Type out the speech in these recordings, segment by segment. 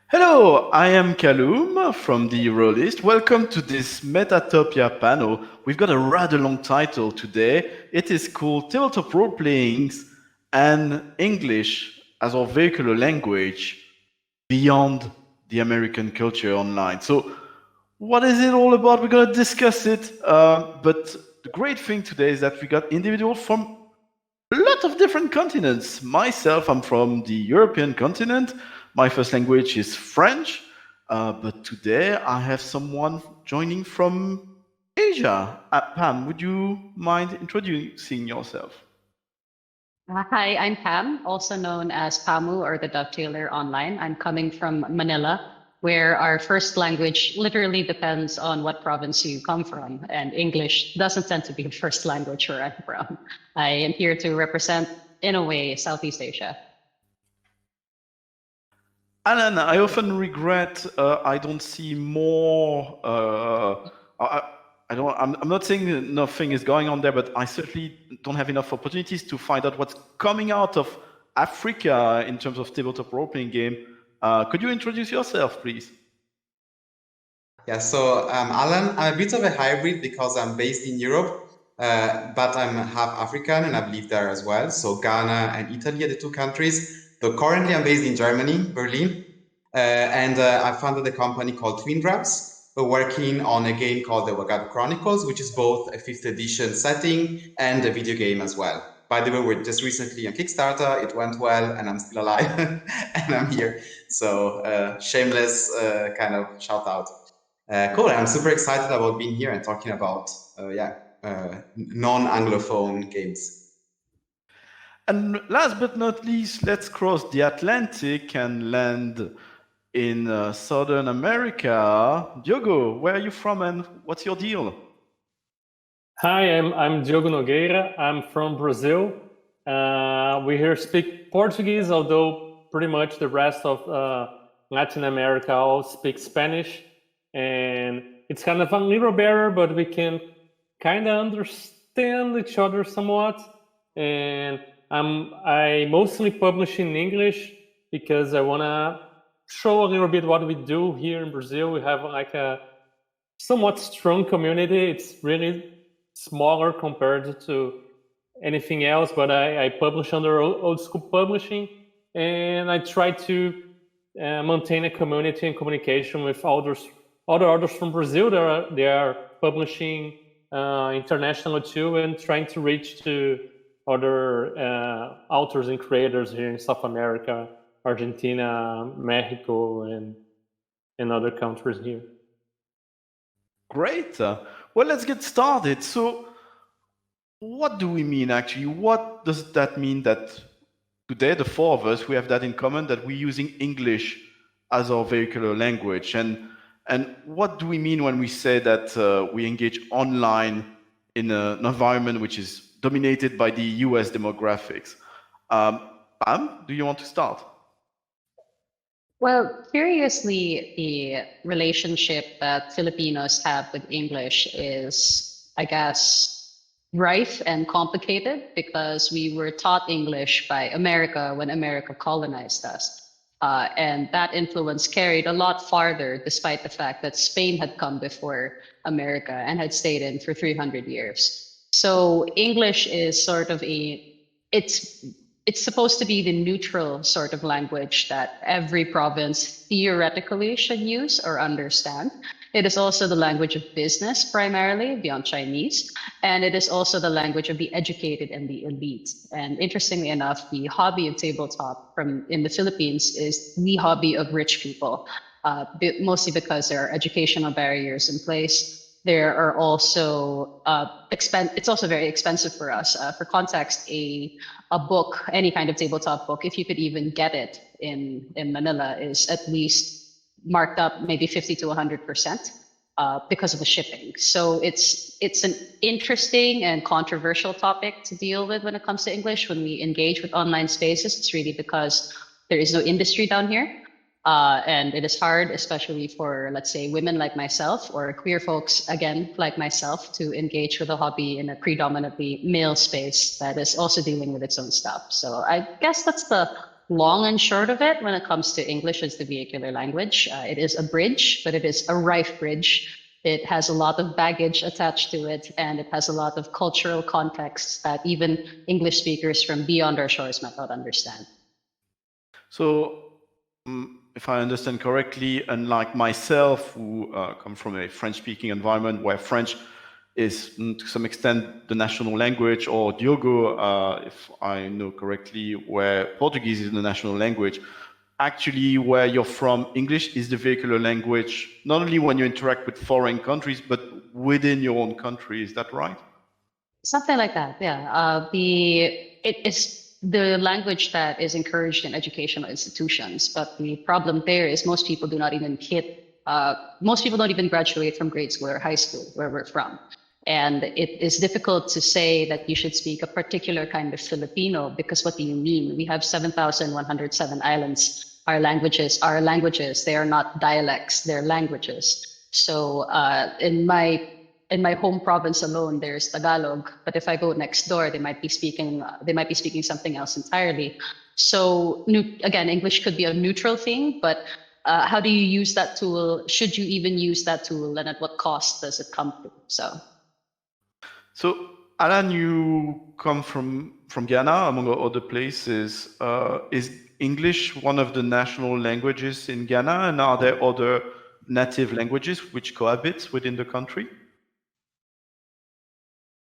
Hello, I am Kalum from the Eurolist. Welcome to this METATOPIA panel. We've got a rather long title today. It is called Tabletop Role-Playings and English as our Vehicular Language Beyond the American Culture Online. So what is it all about? We're going to discuss it. But the great thing today is that we got individuals from a lot of different continents. Myself, I'm from the European continent. My first language is French, but today I have someone joining from Asia. Pam, would you mind introducing yourself? Hi, I'm Pam, also known as Pamu or the Dovetailer online. I'm coming from Manila, where our first language literally depends on what province you come from, and English doesn't tend to be the first language where I'm from. I am here to represent, in a way, Southeast Asia. Alan, I often regret I don't see more. I'm not saying nothing is going on there, but I certainly don't have enough opportunities to find out what's coming out of Africa in terms of tabletop role-playing game. Could you introduce yourself, please? Yeah, so Alan, I'm a bit of a hybrid because I'm based in Europe, but I'm half African and I've lived there as well. So Ghana and Italy are the two countries. So currently I'm based in Germany, Berlin, and I founded a company called Twin Drops. We're working on a game called the Wagadu Chronicles, which is both a 5th edition setting and a video game as well. By the way, we're just recently on Kickstarter. It went well, and I'm still alive, and I'm here. So shameless kind of shout out. Cool. I'm super excited about being here and talking about non-Anglophone games. And last but not least, let's cross the Atlantic and land in Southern America. Diogo, where are you from and what's your deal? Hi, I'm Diogo Nogueira. I'm from Brazil. We here speak Portuguese, although pretty much the rest of Latin America all speak Spanish. And it's kind of a little barrier, but we can kind of understand each other somewhat. And I mostly publish in English because I want to show a little bit what we do here in Brazil. We have like a somewhat strong community. It's really smaller compared to anything else, but I publish under old school publishing, and I try to maintain a community and communication with other authors from Brazil. They are publishing internationally too, and trying to reach to other authors and creators here in South America, Argentina, Mexico, and other countries here. Great. Well, let's get started. So, what do we mean actually? What does that mean that today, the four of us, we have that in common, that we're using English as our vehicular language? And what do we mean when we say that we engage online in an environment which is dominated by the US demographics? Pam, do you want to start? Well, curiously, the relationship that Filipinos have with English is, I guess, rife and complicated because we were taught English by America when America colonized us. And that influence carried a lot farther, despite the fact that Spain had come before America and had stayed in for 300 years. So English is sort of it's supposed to be the neutral sort of language that every province theoretically should use or understand. It is also the language of business primarily, beyond Chinese, and it is also the language of the educated and the elite. And interestingly enough, the hobby of tabletop in the Philippines is the hobby of rich people, mostly because there are educational barriers in place. There are also it's also very expensive for us. For context, a book, any kind of tabletop book, if you could even get it in Manila, is at least marked up maybe 50 to 100% because of the shipping. So it's an interesting and controversial topic to deal with when it comes to English. When we engage with online spaces, it's really because there is no industry down here. And it is hard, especially for, let's say, women like myself or queer folks, again, like myself, to engage with a hobby in a predominantly male space that is also dealing with its own stuff. So I guess that's the long and short of it, when it comes to English as the vehicular language, it is a bridge, but it is a rife bridge. It has a lot of baggage attached to it, and it has a lot of cultural contexts that even English speakers from beyond our shores might not understand. So, if I understand correctly, unlike myself, who come from a French-speaking environment where French is to some extent the national language, or Diogo, if I know correctly, where Portuguese is the national language, actually where you're from, English is the vehicular language, not only when you interact with foreign countries, but within your own country. Is that right? Something like that, yeah. It is the language that is encouraged in educational institutions, but the problem there is most people do not even most people don't even graduate from grade school or high school, where we're from. And it is difficult to say that you should speak a particular kind of Filipino, because what do you mean? We have 7,107 islands. Our languages are languages. They are not dialects, they're languages. So in my home province alone, there's Tagalog, but if I go next door, they might be speaking something else entirely. So again, English could be a neutral thing, but how do you use that tool? Should you even use that tool, and at what cost does it come to? So, Allan, you come from Ghana, among other places. Is English one of the national languages in Ghana, and are there other native languages which cohabit within the country?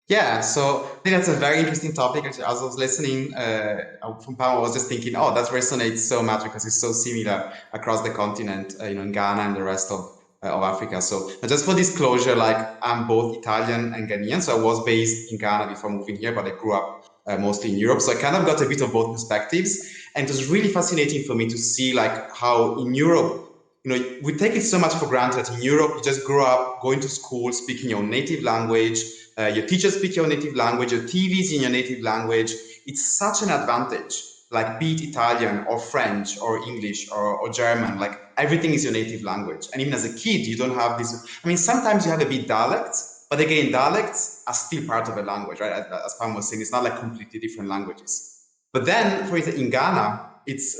Yeah, so I think that's a very interesting topic. As I was listening from Pamela, I was just thinking, oh, that resonates so much because it's so similar across the continent, in Ghana and the rest of Africa. So just for disclosure, like I'm both Italian and Ghanaian. So I was based in Ghana before moving here, but I grew up mostly in Europe. So I kind of got a bit of both perspectives. And it was really fascinating for me to see like how in Europe, we take it so much for granted. In Europe, you just grow up going to school, speaking your native language. Your teachers speak your native language, your TV is in your native language. It's such an advantage, like be it Italian or French or English or German, like everything is your native language. And even as a kid, you don't have this. I mean, sometimes you have a bit dialects, but again, dialects are still part of a language, right? As Pam was saying, it's not like completely different languages. But then, for instance, in Ghana,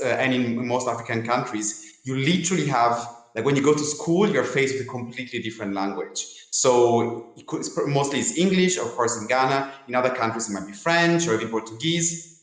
and in most African countries, you literally have, like when you go to school, you're faced with a completely different language. So mostly it's English, of course, in Ghana. In other countries, it might be French or even Portuguese.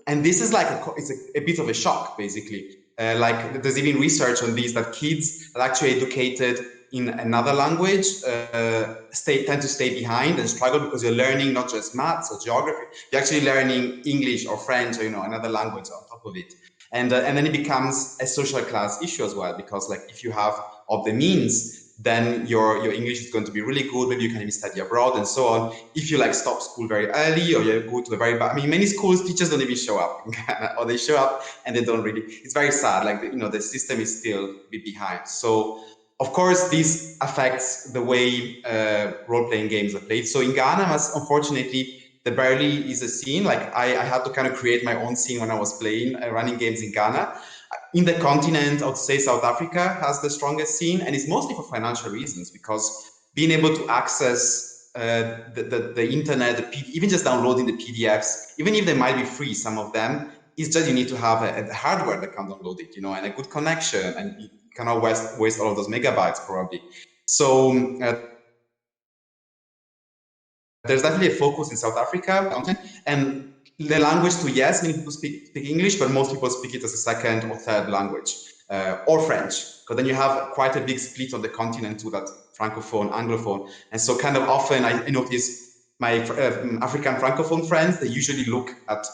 And this is like it's a bit of a shock, basically. Like there's even research on this, that kids that are actually educated in another language tend to stay behind and struggle because you're learning not just maths or geography, you're actually learning English or French or another language on top of it. And then it becomes a social class issue as well, because like if you have of the means, then your English is going to be really good. Maybe you can even study abroad and so on. If you like stop school very early, or you go to a very bad, I mean, many schools teachers don't even show up in Ghana, or they show up and they don't really. It's very sad. Like the system is still behind. So of course this affects the way role-playing games are played. So in Ghana, unfortunately, there barely is a scene. Like I had to kind of create my own scene when I was playing running games in Ghana. In the continent, I would say South Africa has the strongest scene, and it's mostly for financial reasons, because being able to access the internet, even just downloading the PDFs, even if they might be free, some of them, it's just you need to have a hardware that can download it, and a good connection, and you cannot waste all of those megabytes probably. So there's definitely a focus in South Africa, and the language too, yes, many people speak English, but most people speak it as a second or third language, or French, because then you have quite a big split on the continent to that Francophone, Anglophone. And so kind of often I notice my African Francophone friends, they usually look at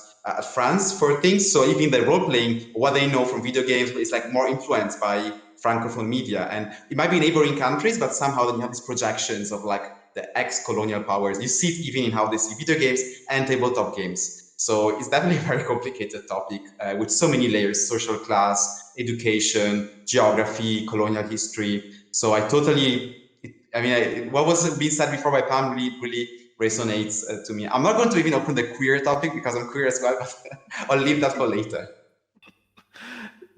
France for things. So even the role-playing, what they know from video games is like more influenced by Francophone media. And it might be neighboring countries, but somehow then you have these projections of like the ex-colonial powers. You see it even in how they see video games and tabletop games. So it's definitely a very complicated topic with so many layers: social class, education, geography, colonial history. So what was being said before by Pam really resonates to me. I'm not going to even open the queer topic because I'm queer as well, but I'll leave that for later.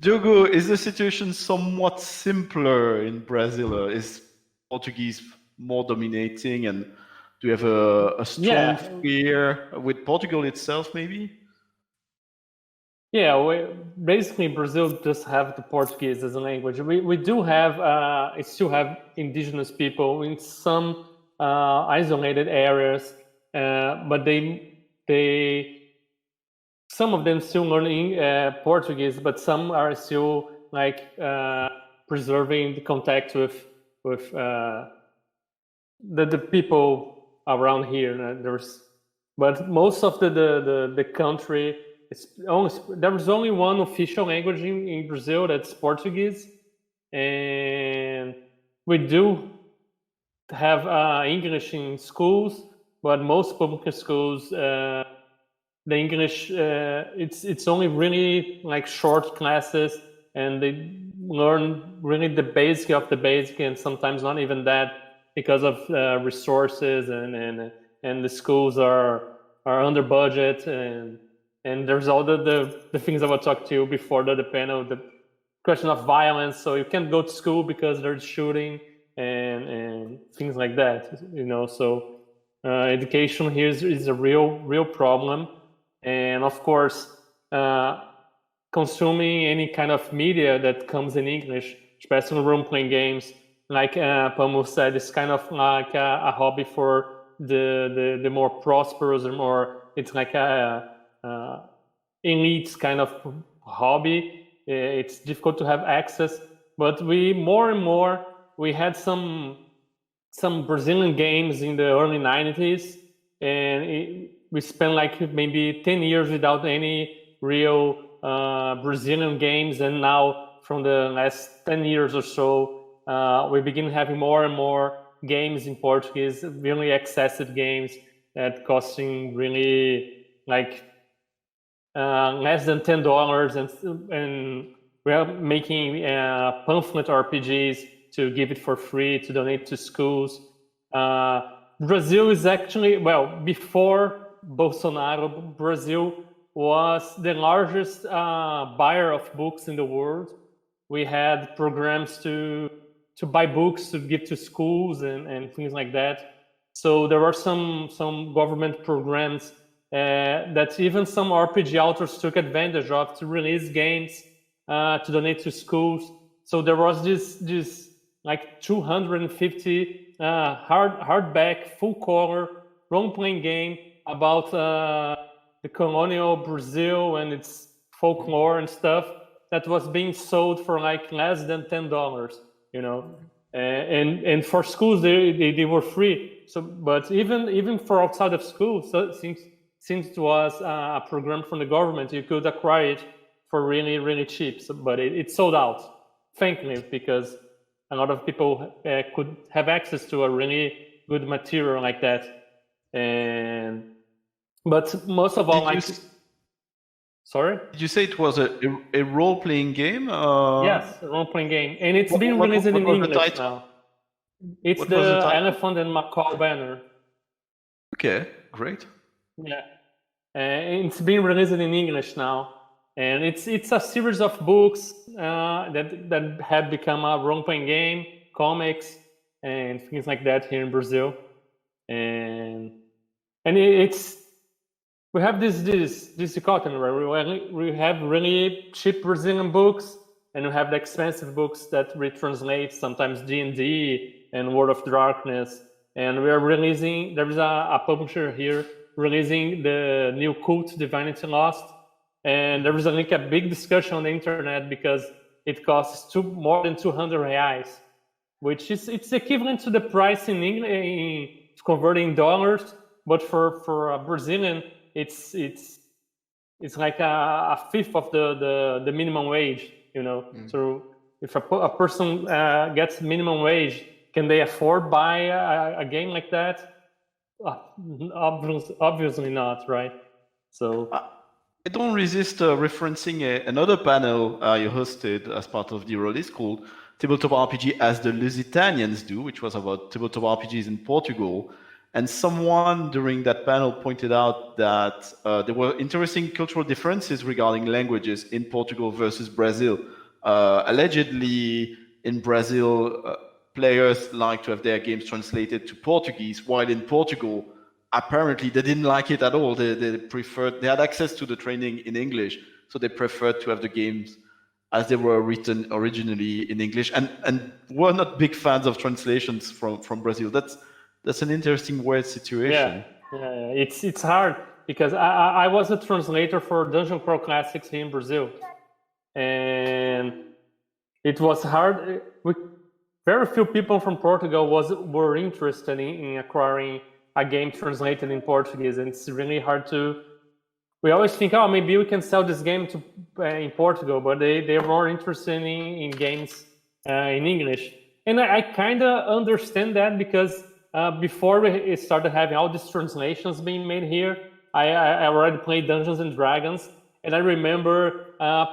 Diogo, is the situation somewhat simpler in Brazil? Is Portuguese more dominating, and do you have a strong fear with Portugal itself, maybe? Yeah, basically Brazil just have the Portuguese as a language. We do have still have indigenous people in some isolated areas, but some of them still learning Portuguese, but some are still like preserving the contact with the people around here. But most of the country, there's only one official language in Brazil, that's Portuguese, and we do have English in schools, but most public schools, the English, it's only really like short classes, and they learn really the basic of the basic, and sometimes not even that, because of resources, and the schools are under budget, and there's all the things I will talk to you before the panel, the question of violence. So you can't go to school because there's shooting and things like that, so education here is a real problem. And of course, consuming any kind of media that comes in English, especially role-playing games, like Pamela said, it's kind of like a hobby for the more prosperous, or more, it's like a elite kind of hobby. It's difficult to have access, but more and more we had some Brazilian games in the early 90s, and we spent like maybe 10 years without any real Brazilian games, and now from the last 10 years or so, we begin having more and more games in Portuguese, really excessive games that costing really like less than $10, and we are making pamphlet RPGs to give it for free, to donate to schools. Brazil is actually, well, before Bolsonaro, Brazil was the largest buyer of books in the world. We had programs to buy books to give to schools and things like that. So there were some government programs that even some RPG authors took advantage of to release games to donate to schools. So there was this like 250 hardback, full color role-playing game about the colonial Brazil and its folklore and stuff that was being sold for like less than $10, and for schools they were free. So, but even for outside of schools, so since it was a program from the government, you could acquire it for really, really cheap. So, but it sold out, thankfully, because a lot of people could have access to a really good material like that. But most of all, sorry? Did you say it was a role-playing game? Yes, a role-playing game. And it's been released in English now. It's the Elephant and Macaw banner. Okay, great. Yeah. It's been released in English now. And it's a series of books that have become a role-playing game, comics, and things like that here in Brazil. And we have this dichotomy, right? We have really cheap Brazilian books, and we have the expensive books that retranslate, sometimes D&D and World of Darkness. And we are releasing, there is a publisher here releasing the new Cult Divinity Lost. And there is a big discussion on the internet because it costs more than 200 reais, which it's equivalent to the price in English, converting dollars. But for a Brazilian, it's like a fifth of the minimum wage, So if a person gets minimum wage, can they afford buy a game like that? Obviously not, right? So I don't resist referencing another panel you hosted as part of the release called Tabletop RPG as the Lusitanians Do, which was about tabletop RPGs in Portugal. And someone during that panel pointed out that there were interesting cultural differences regarding languages in Portugal versus Brazil. Allegedly, in Brazil, players like to have their games translated to Portuguese, while in Portugal, apparently they didn't like it at all. They had access to the training in English, so they preferred to have the games as they were written originally in English, and were not big fans of translations from Brazil. That's an interesting weird situation. Yeah. It's hard because I was a translator for Dungeon Crawl Classics here in Brazil, and it was hard. Very few people from Portugal were interested in acquiring a game translated in Portuguese, and it's really hard to. We always think, oh, maybe we can sell this game in Portugal, but they're more interested in games in English. And I kind of understand that because before we started having all these translations being made here, I already played Dungeons and Dragons, and I remember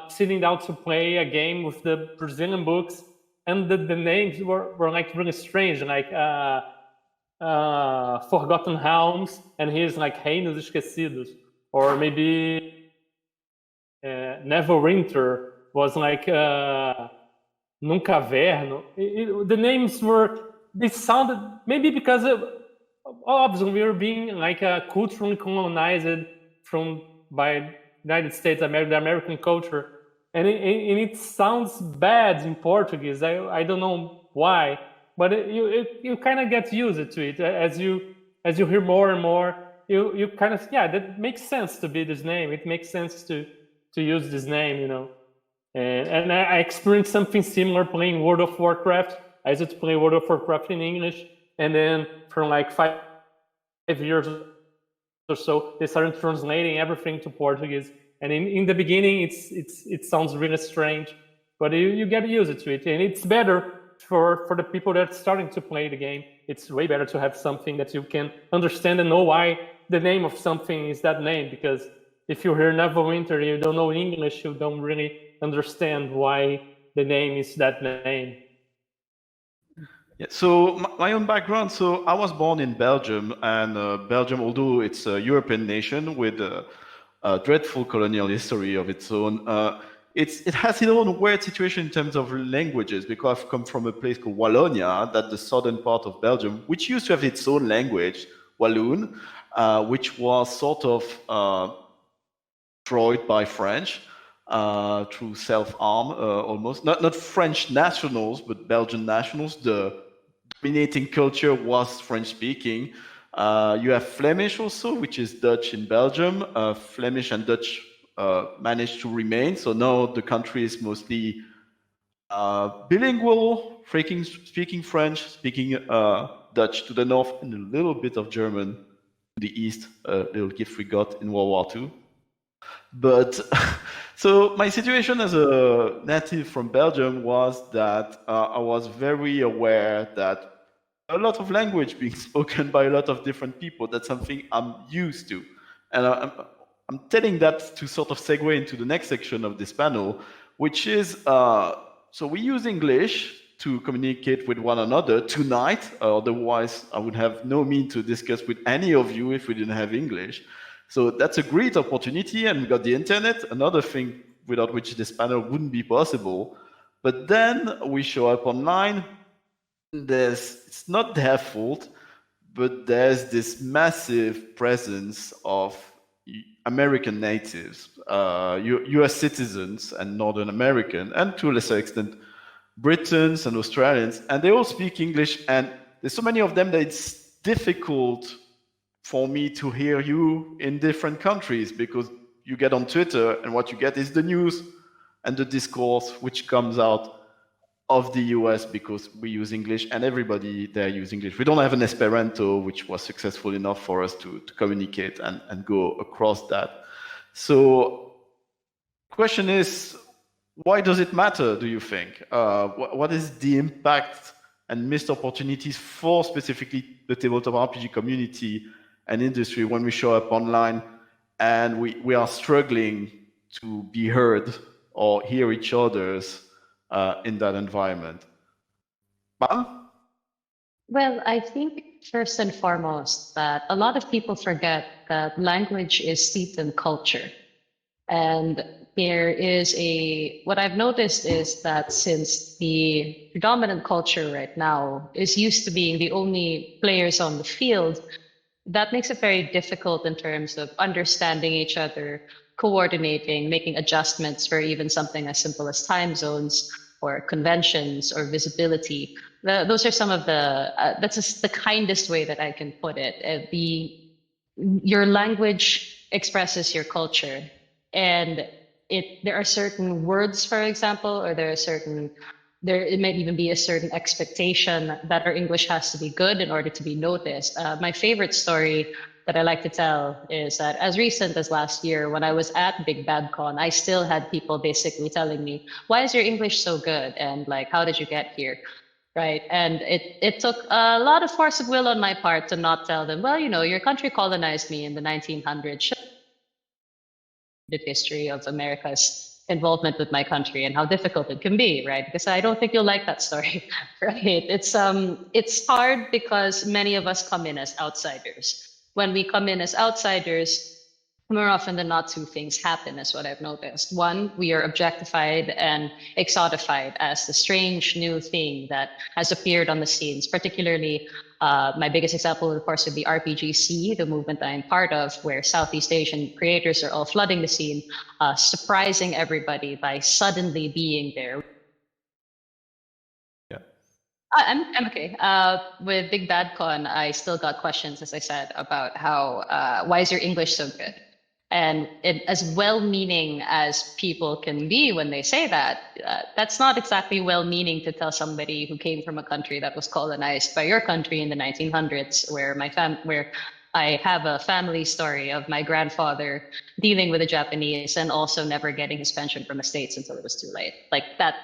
sitting down to play a game with the Brazilian books, and the names were like really strange, like Forgotten Realms, and here's like Reinos Esquecidos. Or maybe Neverwinter was like Num Caverno. The names they sounded, maybe because obviously we were being like culturally colonized by United States, the American culture. And it sounds bad in Portuguese. I don't know why, but you kind of get used to it as you hear more and more. You kind of, that makes sense to be this name. It makes sense to use this name, you know. And I experienced something similar playing World of Warcraft. I used to play World of Warcraft in English, and then for like 5 years or so, they started translating everything to Portuguese. And in the beginning, it sounds really strange, but you get used to it, and it's better for the people that are starting to play the game. It's way better to have something that you can understand and know why the name of something is that name, because if you hear Neverwinter, you don't know English, you don't really understand why the name is that name. Yeah, so my own background, so I was born in Belgium, and Belgium, although it's a European nation with a dreadful colonial history of its own, it has its own weird situation in terms of languages, because I've come from a place called Wallonia, that's the southern part of Belgium, which used to have its own language, Walloon, which was sort of destroyed by French through self-harm, almost. Not French nationals, but Belgian nationals. The dominating culture was French-speaking. You have Flemish also, which is Dutch in Belgium. Flemish and Dutch managed to remain. So now the country is mostly bilingual, speaking French, speaking Dutch to the north, and a little bit of German to the east, a little gift we got in World War II. But so my situation as a native from Belgium was that I was very aware that a lot of language being spoken by a lot of different people, that's something I'm used to. And I'm telling that to sort of segue into the next section of this panel, which is, so we use English to communicate with one another tonight, otherwise I would have no means to discuss with any of you if we didn't have English. So that's a great opportunity, and we got the internet, another thing without which this panel wouldn't be possible. But then we show up online, it's not their fault, but there's this massive presence of American natives, US citizens and Northern American, and to a lesser extent, Britons and Australians, and they all speak English, and there's so many of them that it's difficult for me to hear you in different countries, because you get on Twitter and what you get is the news and the discourse which comes out of the US, because we use English and everybody there use English. We don't have an Esperanto, which was successful enough for us to communicate and go across that. So question is, why does it matter, do you think? What is the impact and missed opportunities for specifically the tabletop RPG community and industry when we show up online and we are struggling to be heard or hear each other's in that environment? Pam? Well, I think first and foremost that a lot of people forget that language is steeped in culture. And what I've noticed is that since the predominant culture right now is used to being the only players on the field, that makes it very difficult in terms of understanding each other, coordinating, making adjustments for even something as simple as time zones or conventions or visibility. Those are some of that's just the kindest way that I can put it. Your language expresses your culture, and there are certain words, for example, or it might even be a certain expectation that our English has to be good in order to be noticed. My favorite story that I like to tell is that as recent as last year, when I was at Big Bad Con, I still had people basically telling me, why is your English so good? And like, how did you get here? Right. And it took a lot of force of will on my part to not tell them, well, your country colonized me in the 1900s. The history of America's involvement with my country and how difficult it can be, right? Because I don't think you'll like that story, right? It's hard because many of us come in as outsiders. When we come in as outsiders, more often than not, two things happen, is what I've noticed. One, we are objectified and exotified as the strange new thing that has appeared on the scenes. Particularly, my biggest example, of course, would be RPGC, the movement I'm part of, where Southeast Asian creators are all flooding the scene, surprising everybody by suddenly being there. Yeah. I'm okay. With Big Bad Con, I still got questions, as I said, about why is your English so good? And as well-meaning as people can be when they say that, that's not exactly well-meaning to tell somebody who came from a country that was colonized by your country in the 1900s, where where I have a family story of my grandfather dealing with the Japanese and also never getting his pension from the States until it was too late. Like that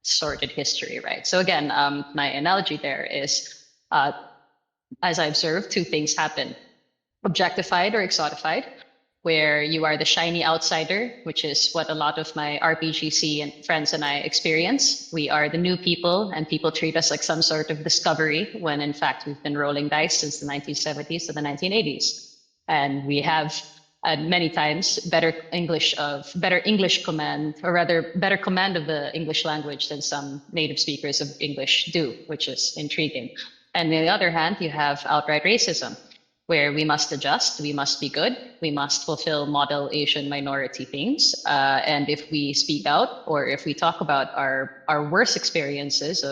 sordid history, right? So again, my analogy there is, as I observed, two things happen: objectified or exotified, where you are the shiny outsider, which is what a lot of my RPGC and friends and I experience. We are the new people, and people treat us like some sort of discovery, when in fact we've been rolling dice since the 1970s to the 1980s. And we have many times better English command, or rather better command of the English language than some native speakers of English do, which is intriguing. And on the other hand, you have outright racism, where we must adjust, we must be good, we must fulfill model Asian minority things. And if we speak out, or if we talk about our worst experiences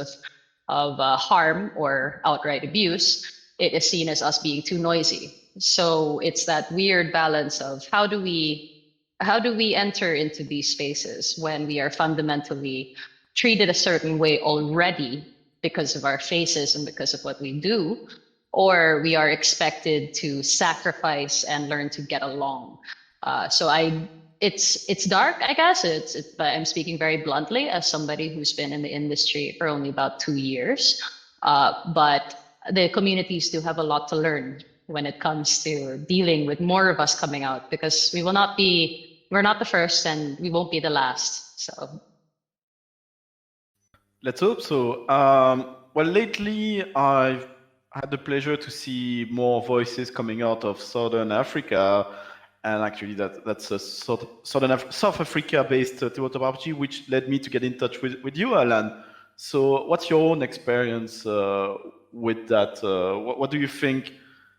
of harm or outright abuse, it is seen as us being too noisy. So it's that weird balance of how do we enter into these spaces when we are fundamentally treated a certain way already because of our faces and because of what we do, or we are expected to sacrifice and learn to get along. It's dark, I guess. I'm speaking very bluntly as somebody who's been in the industry for only about 2 years. But the communities do have a lot to learn when it comes to dealing with more of us coming out, because we're not the first and we won't be the last. So let's hope so. Well, lately I've had the pleasure to see more voices coming out of Southern Africa, and actually that's a South Africa-based tabletop RPG, which led me to get in touch with you, Allan. So what's your own experience with that? What do you think?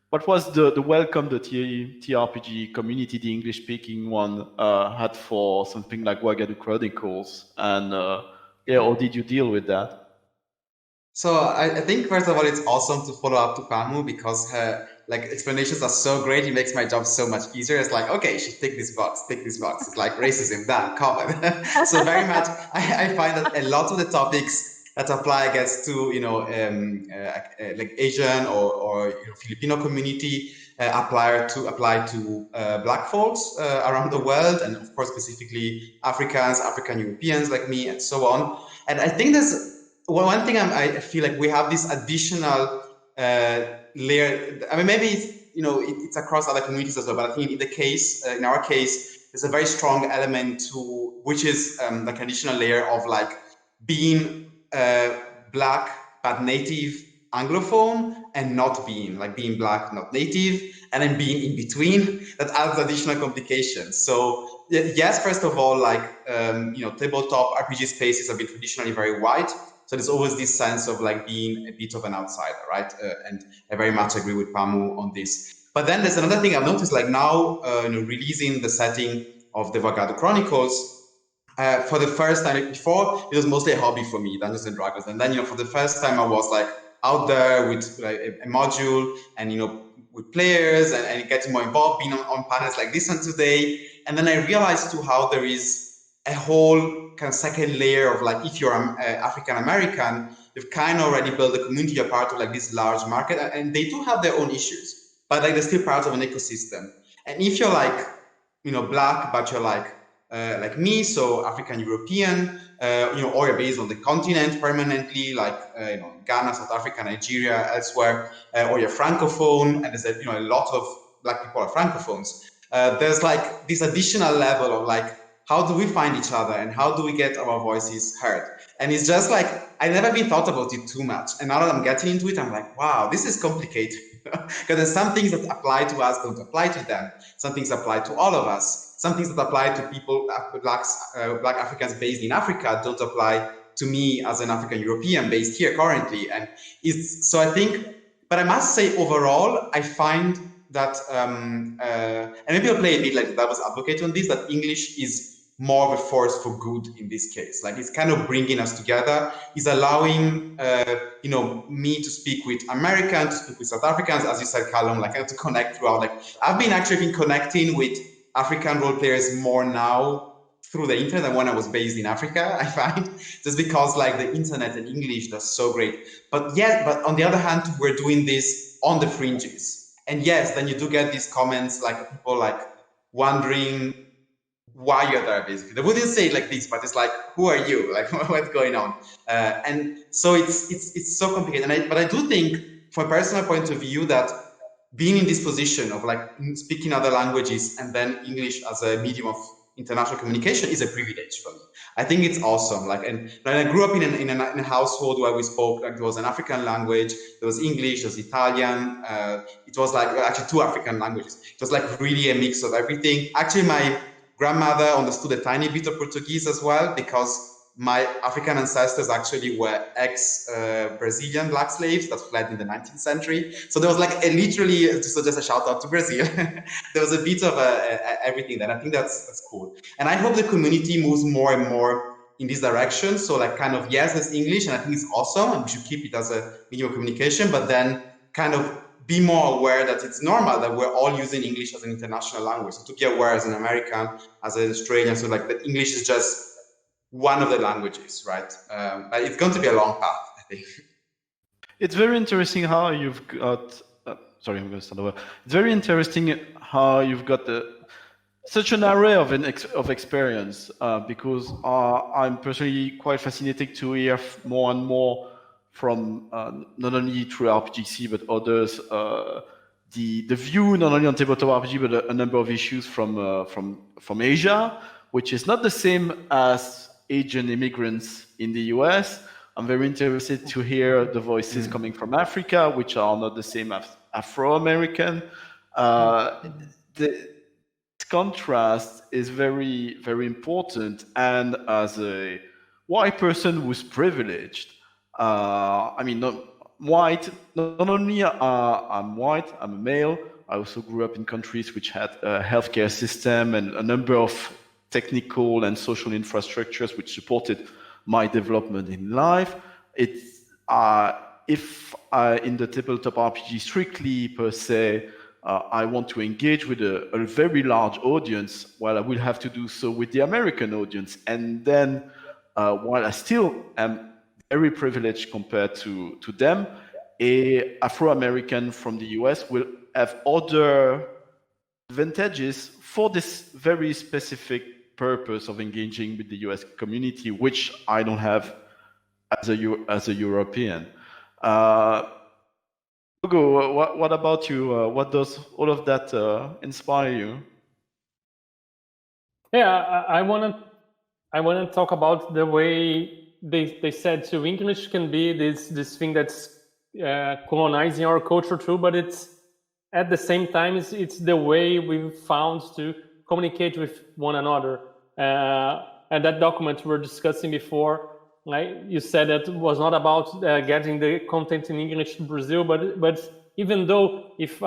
What was the welcome the TRPG community, the English-speaking one, had for something like Ouagadougou Chronicles? And how did you deal with that? So I think first of all, it's awesome to follow up to Pamu, because her explanations are so great. It makes my job so much easier. It's like, okay, she tick this box. It's like racism, done, covered. So very much, I find that a lot of the topics that apply, I guess, to like Asian or Filipino community apply to Black folks around the world, and of course specifically Africans, African Europeans like me, and so on. And I think there's one thing I feel like we have this additional layer. I mean, maybe it's across other communities as well, but I think in our case, there's a very strong element to which is like an additional layer of like being Black but native Anglophone, and not being Black, not native, and then being in between. That adds additional complications. So yes, first of all, tabletop RPG spaces have been traditionally very white. So there's always this sense of like being a bit of an outsider, right? And I very much agree with Pamu on this. But then there's another thing I've noticed, like now, releasing the setting of the Vagado Chronicles. For the first time, before it was mostly a hobby for me, Dungeons and Dragons, and then for the first time I was like out there with like a module, and with players, and getting more involved, being on panels like this one today, and then I realized too how there is a whole kind of second layer of like, if you're African American, you've kind of already built a community, you're part of like this large market, and they do have their own issues, but like they're still part of an ecosystem. And if you're like Black, but you're like me, so African European, or you're based on the continent permanently, like Ghana, South Africa, Nigeria, elsewhere, or you're Francophone, and there's a lot of Black people are Francophones. There's like this additional level of like, how do we find each other and how do we get our voices heard? And it's just like, I never been thought about it too much. And now that I'm getting into it, I'm like, wow, this is complicated. Because there's some things that apply to us don't apply to them. Some things apply to all of us. Some things that apply to people, Black Africans based in Africa, don't apply to me as an African European based here currently. And so I think, but I must say overall, I find that, and maybe I'll play a bit like the devil's advocate on this, that English is more of a force for good in this case. Like it's kind of bringing us together. It's allowing, me to speak with Americans, to speak with South Africans, as you said, Kalum, like to connect throughout. Like I've been actually connecting with African role players more now through the internet than when I was based in Africa, I find, just because like the internet and English, that's so great. But on the other hand, we're doing this on the fringes. And yes, then you do get these comments, like people like wondering why you're there, basically. They wouldn't say it like this, but it's like, who are you? Like, what's going on? And so it's so complicated. But I do think, from a personal point of view, that being in this position of like speaking other languages and then English as a medium of international communication is a privilege for me. I think it's awesome. Like, and I grew up in a household where we spoke, like there was an African language, there was English, there was Italian. It was like actually two African languages. It was like really a mix of everything. Actually, my grandmother understood a tiny bit of Portuguese as well, because my African ancestors actually were ex-Brazilian Black slaves that fled in the 19th century. So there was like literally, so just a shout out to Brazil. There was a bit of everything there. I think that's cool. And I hope the community moves more and more in this direction. So like kind of, yes, there's English, and I think it's awesome, and we should keep it as a medium of communication, but then kind of be more aware that it's normal that we're all using English as an international language. So to be aware as an American, as an Australian, so like that English is just one of the languages, right? But it's going to be a long path, I think. It's very interesting how you've got. Sorry, I'm going to start over. It's very interesting how you've got such an array of experience, because I'm personally quite fascinated to hear more and more from not only through RPGC but others, the view not only on tabletop RPG but a number of issues from Asia, which is not the same as Asian immigrants in the US. I'm very interested to hear the voices coming from Africa, which are not the same as Afro-American. The contrast is very, very important. And as a white person who's privileged, I mean, not only I'm white, I'm a male. I also grew up in countries which had a healthcare system and a number of technical and social infrastructures which supported my development in life. It's if in the tabletop RPG strictly per se, I want to engage with a very large audience, well, I will have to do so with the American audience. And then while I still am very privileged compared to them, a Afro-American from the US will have other advantages for this very specific purpose of engaging with the US community, which I don't have as a European. Diogo, what about you? What does all of that inspire you? Yeah, I want to talk about the way they said so English can be this thing that's colonizing our culture too, but it's at the same time it's the way we've found to communicate with one another. And that document we were discussing before, like you said, that was not about getting the content in English to Brazil, but even though if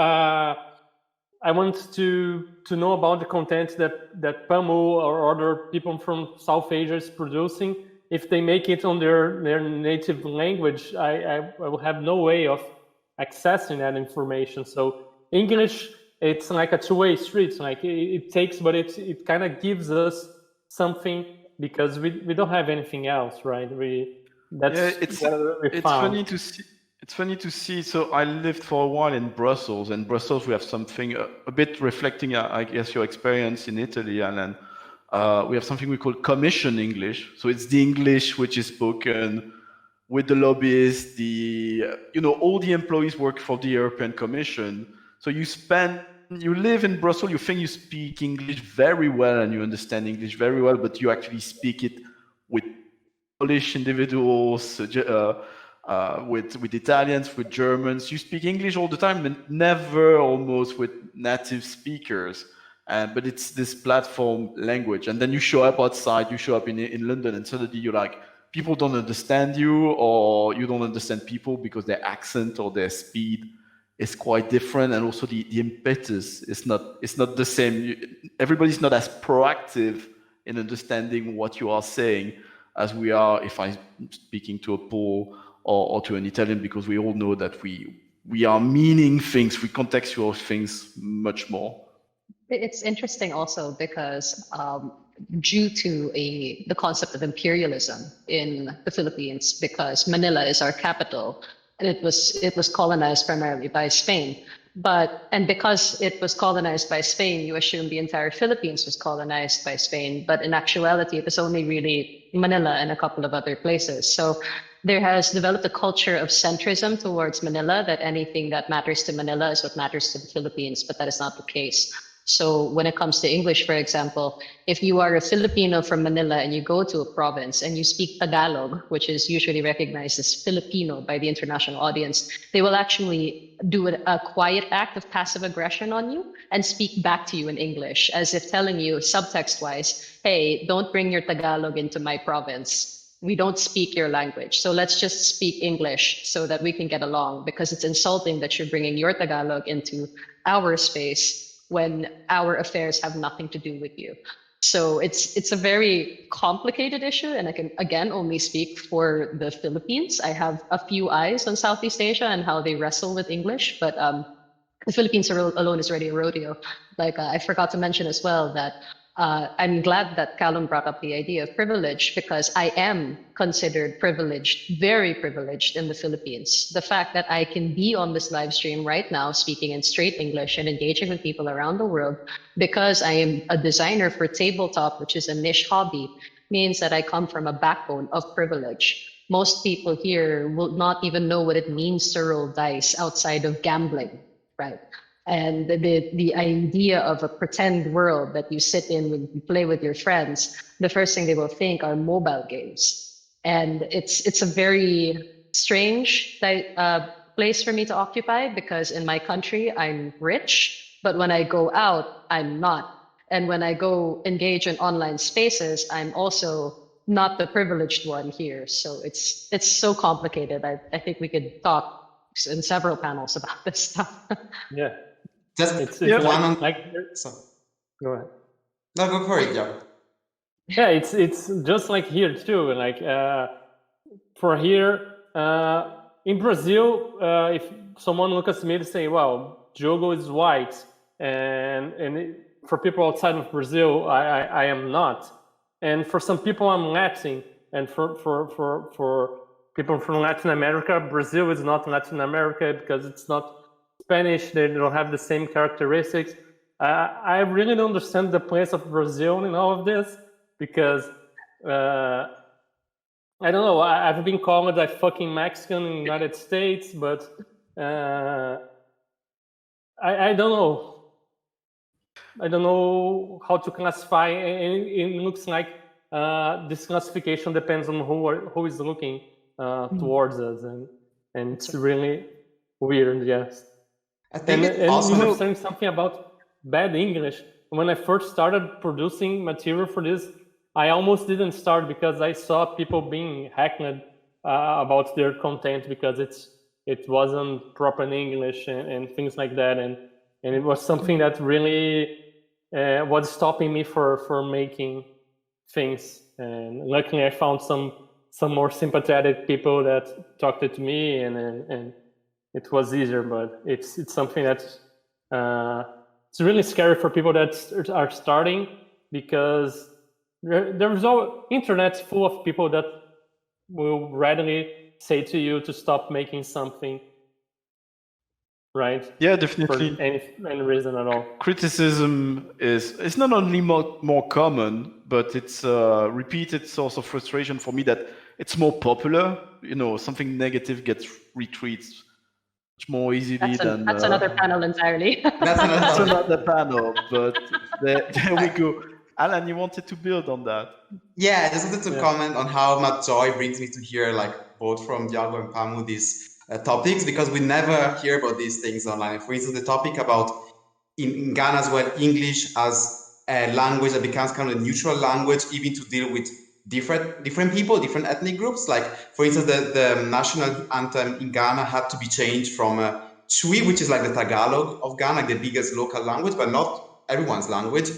I want to know about the content that Pamu or other people from South Asia is producing. If they make it on their native language, I will have no way of accessing that information. So English, it's like a two-way street. Like it takes, but it kind of gives us something because we don't have anything else, right? It's funny to see. It's funny to see. So I lived for a while in Brussels. In Brussels, we have something a bit reflecting, I guess, your experience in Italy, Alan. We have something we call commission English. So it's the English which is spoken with the lobbyists, all the employees work for the European Commission. So you live in Brussels, you think you speak English very well and you understand English very well, but you actually speak it with Polish individuals, with Italians, with Germans. You speak English all the time, and never almost with native speakers. But it's this platform language. And then you show up outside, you show up in London, and suddenly you're like, people don't understand you, or you don't understand people because their accent or their speed is quite different. And also the impetus is not the same. Everybody's not as proactive in understanding what you are saying as we are if I'm speaking to a Pole or to an Italian, because we all know that we are meaning things, we contextual things much more. It's interesting also because due to the concept of imperialism in the Philippines, because Manila is our capital, and it was colonized primarily by Spain. And because it was colonized by Spain, you assume the entire Philippines was colonized by Spain. But in actuality, it was only really Manila and a couple of other places. So there has developed a culture of centrism towards Manila, that anything that matters to Manila is what matters to the Philippines, but that is not the case. So when it comes to English, for example, if you are a Filipino from Manila and you go to a province and you speak Tagalog, which is usually recognized as Filipino by the international audience, they will actually do a quiet act of passive aggression on you and speak back to you in English, as if telling you subtext-wise, hey, don't bring your Tagalog into my province. We don't speak your language. So let's just speak English so that we can get along, because it's insulting that you're bringing your Tagalog into our space when our affairs have nothing to do with you. So it's a very complicated issue, and I can, again, only speak for the Philippines. I have a few eyes on Southeast Asia and how they wrestle with English, but the Philippines alone is already a rodeo. Like I forgot to mention as well that I'm glad that Kalum brought up the idea of privilege, because I am considered privileged, very privileged in the Philippines. The fact that I can be on this live stream right now, speaking in straight English and engaging with people around the world, because I am a designer for tabletop, which is a niche hobby, means that I come from a backbone of privilege. Most people here will not even know what it means to roll dice outside of gambling, right? And the idea of a pretend world that you sit in when you play with your friends, the first thing they will think are mobile games. And it's a very strange place for me to occupy, because in my country, I'm rich, but when I go out, I'm not. And when I go engage in online spaces, I'm also not the privileged one here. So it's so complicated. I think we could talk in several panels about this stuff. Yeah. Just it's one on. So, go ahead. No, go for it, yeah. Yeah, it's just like here too. Like for here in Brazil, if someone looks at me and say, "Well, Diogo is white," and for people outside of Brazil, I am not. And for some people, I'm Latin, and for people from Latin America, Brazil is not Latin America because it's not Spanish. They don't have the same characteristics. I really don't understand the place of Brazil in all of this, because I don't know. I've been called a fucking Mexican in the United States, but I don't know. I don't know how to classify. It looks like this classification depends on who is looking towards us, and it's really weird. Yes. I think and also you were saying something about bad English. When I first started producing material for this, I almost didn't start because I saw people being heckled about their content because it wasn't proper in English and things like that. And and it was something that really was stopping me for making things. And luckily, I found some more sympathetic people that talked to me, and it was easier. But it's something that's it's really scary for people that are starting, because there's all internet's full of people that will readily say to you to stop making something, right? Yeah, definitely. For any reason at all. Criticism is not only more common, but it's a repeated source of frustration for me that it's more popular. Something negative gets retweeted much more easily than... That's another panel entirely. That's another panel, but there we go. Allan, you wanted to build on that. Yeah, I just wanted to comment on how much joy brings me to hear, like, both from Diogo and Pamu, these topics, because we never hear about these things online. For instance, the topic about, in Ghana as well, English as a language that becomes kind of a neutral language, even to deal with different people, different ethnic groups. Like, for instance, the national anthem in Ghana had to be changed from Chui, which is like the Tagalog of Ghana, like the biggest local language, but not everyone's language,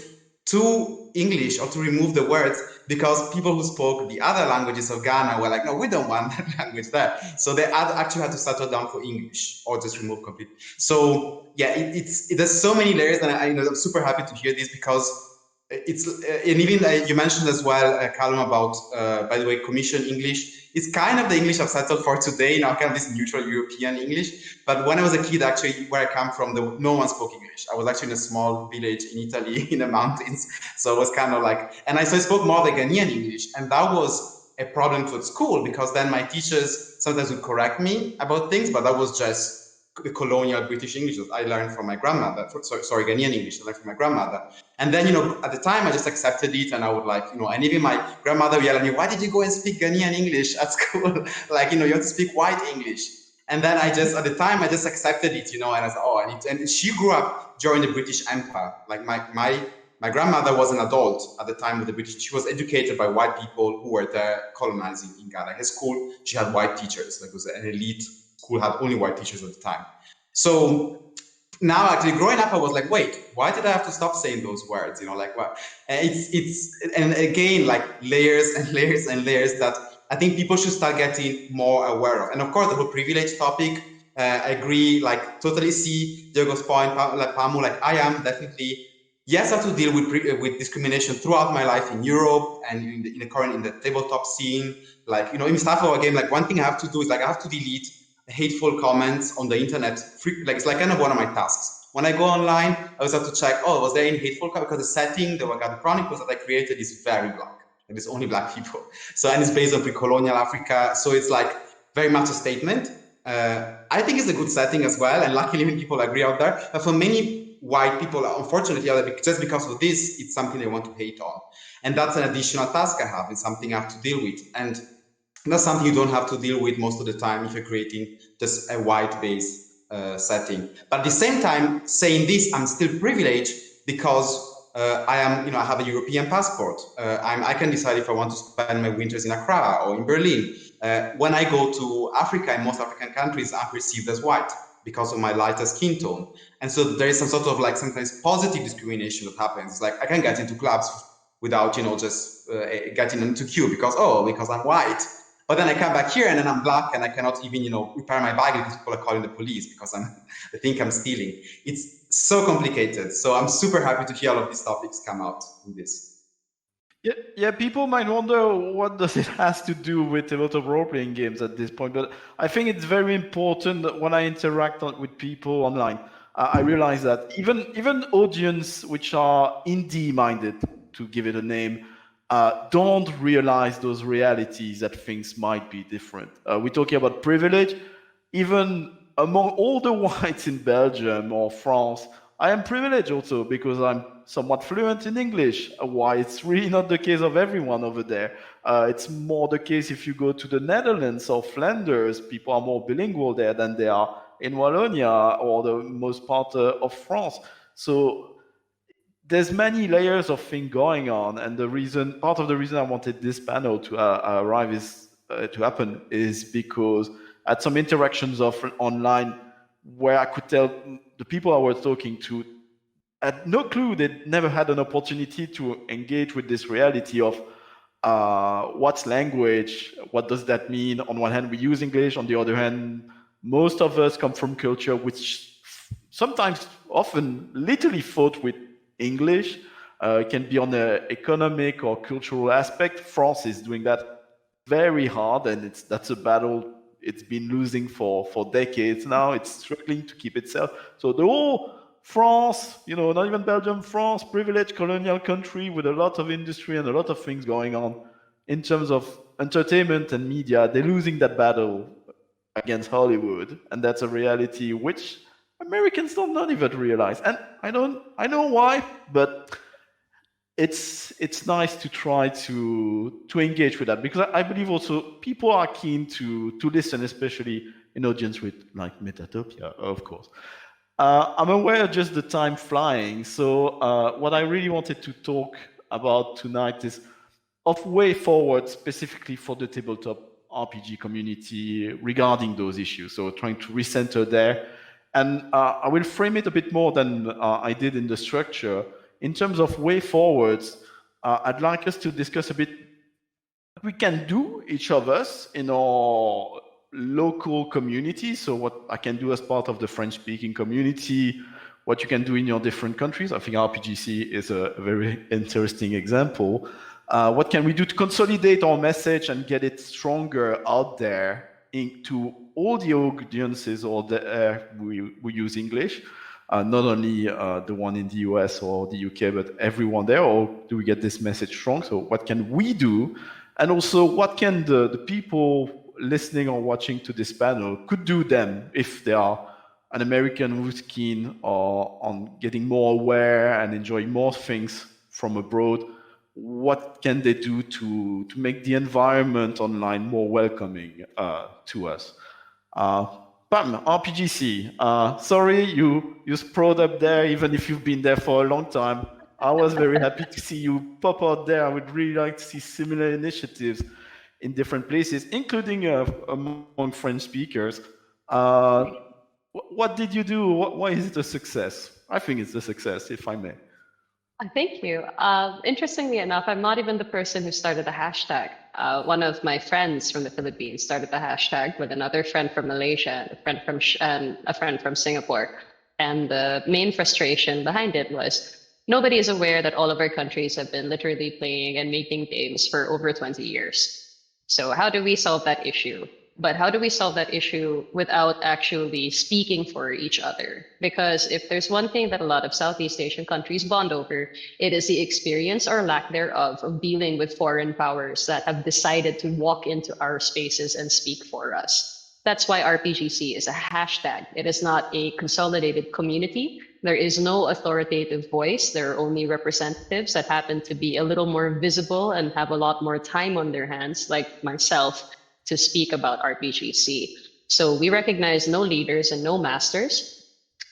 to English, or to remove the words, because people who spoke the other languages of Ghana were like, no, we don't want that language there. So they actually had to settle down for English, or just remove completely. So yeah, there's so many layers, and I'm super happy to hear this, because it's, and even you mentioned as well, Kalum, about, by the way, commission English. It's kind of the English I've settled for today, kind of this neutral European English. But when I was a kid, actually, where I come from, no one spoke English. I was actually in a small village in Italy, in the mountains. So it was kind of like, and I spoke more the Ghanaian English. And that was a problem for school, because then my teachers sometimes would correct me about things, but that was just the colonial British English that I learned from my grandmother. Sorry, Ghanaian English I learned from my grandmother. And then, at the time I just accepted it, and I would like, and even my grandmother would yell at me, why did you go and speak Ghanaian English at school? Like, you have to speak white English. And then at the time I just accepted it, and I said, and she grew up during the British Empire. Like my grandmother was an adult at the time of the British. She was educated by white people who were there colonizing in Ghana. Her school, she had white teachers. Like, it was an elite school, had only white teachers at the time. So now, actually, growing up, I was like, wait, why did I have to stop saying those words? Like, what? And again, like, layers and layers and layers that I think people should start getting more aware of. And of course, the whole privilege topic, I agree, like, totally see Diogo's point, like Pamu, like, I am definitely, yes, I have to deal with discrimination throughout my life in Europe and in the tabletop scene. Like, in stuff of a game, like, one thing I have to do is, like, I have to delete hateful comments on the internet. Like, it's like kind of one of my tasks. When I go online, I always have to check, was there any hateful comment? Because the setting, the Wakanda Chronicles that I created is very black. Like, there's only black people. So, and it's based on pre-colonial Africa. So it's like very much a statement. I think it's a good setting as well. And luckily, many people agree out there. But for many white people, unfortunately, just because of this, it's something they want to hate on. And that's an additional task I have. It's something I have to deal with. And that's something you don't have to deal with most of the time if you're creating just a white-based setting. But at the same time, saying this, I'm still privileged because I am, I have a European passport. I can decide if I want to spend my winters in Accra or in Berlin. When I go to Africa, in most African countries, I'm perceived as white because of my lighter skin tone. And so there is some sort of, like, sometimes positive discrimination that happens. It's like, I can get into clubs without, just getting into queue because I'm white. But then I come back here and then I'm black and I cannot even, repair my bag because people are calling the police because they think I'm stealing. It's so complicated. So I'm super happy to hear all of these topics come out in this. Yeah, people might wonder what does it has to do with a lot of role-playing games at this point, but I think it's very important that when I interact with people online, I realize that even audience which are indie-minded, to give it a name, don't realize those realities that things might be different. We're talking about privilege. Even among all the whites in Belgium or France, I am privileged also because I'm somewhat fluent in English. Why it's really not the case of everyone over there. It's more the case if you go to the Netherlands or Flanders, people are more bilingual there than they are in Wallonia or the most part of France. So there's many layers of things going on, and part of the reason I wanted this panel to happen is because at some interactions online, where I could tell the people I was talking to had no clue. They'd never had an opportunity to engage with this reality of what's language, what does that mean? On one hand, we use English. On the other hand, most of us come from culture which sometimes, often, literally fought with English. It can be on an economic or cultural aspect. France is doing that very hard, and that's a battle it's been losing for decades now. It's struggling to keep itself. So the whole France, not even Belgium, France, privileged colonial country with a lot of industry and a lot of things going on in terms of entertainment and media, they're losing that battle against Hollywood, and that's a reality which Americans don't not even realize. And I know why, but it's nice to try to engage with that, because I believe also people are keen to listen, especially in audience with like Metatopia, of course. I'm aware just the time flying, so what I really wanted to talk about tonight is of way forward specifically for the tabletop RPG community regarding those issues. So trying to recenter there. And I will frame it a bit more than I did in the structure. In terms of way forwards, I'd like us to discuss a bit what we can do, each of us, in our local community. So what I can do as part of the French-speaking community, what you can do in your different countries. I think RPGC is a very interesting example. What can we do to consolidate our message and get it stronger out there into all the audiences or we use English, not only the one in the US or the UK, but everyone there, or do we get this message strong? So what can we do? And also what can the people listening or watching to this panel could do them if they are an American who's keen on getting more aware and enjoying more things from abroad? What can they do to make the environment online more welcoming to us? Pam, RPGC, sorry you sprawled up there, even if you've been there for a long time. I was very happy to see you pop out there. I would really like to see similar initiatives in different places, including among French speakers. What did you do? Why is it a success? I think it's a success, if I may. Thank you. Interestingly enough, I'm not even the person who started the hashtag. One of my friends from the Philippines started the hashtag with another friend from Malaysia, and a friend from Singapore. And the main frustration behind it was nobody is aware that all of our countries have been literally playing and making games for over 20 years. So how do we solve that issue? But how do we solve that issue without actually speaking for each other? Because if there's one thing that a lot of Southeast Asian countries bond over, it is the experience or lack thereof of dealing with foreign powers that have decided to walk into our spaces and speak for us. That's why RPGC is a hashtag. It is not a consolidated community. There is no authoritative voice. There are only representatives that happen to be a little more visible and have a lot more time on their hands, like myself, to speak about RPGC. So we recognize no leaders and no masters.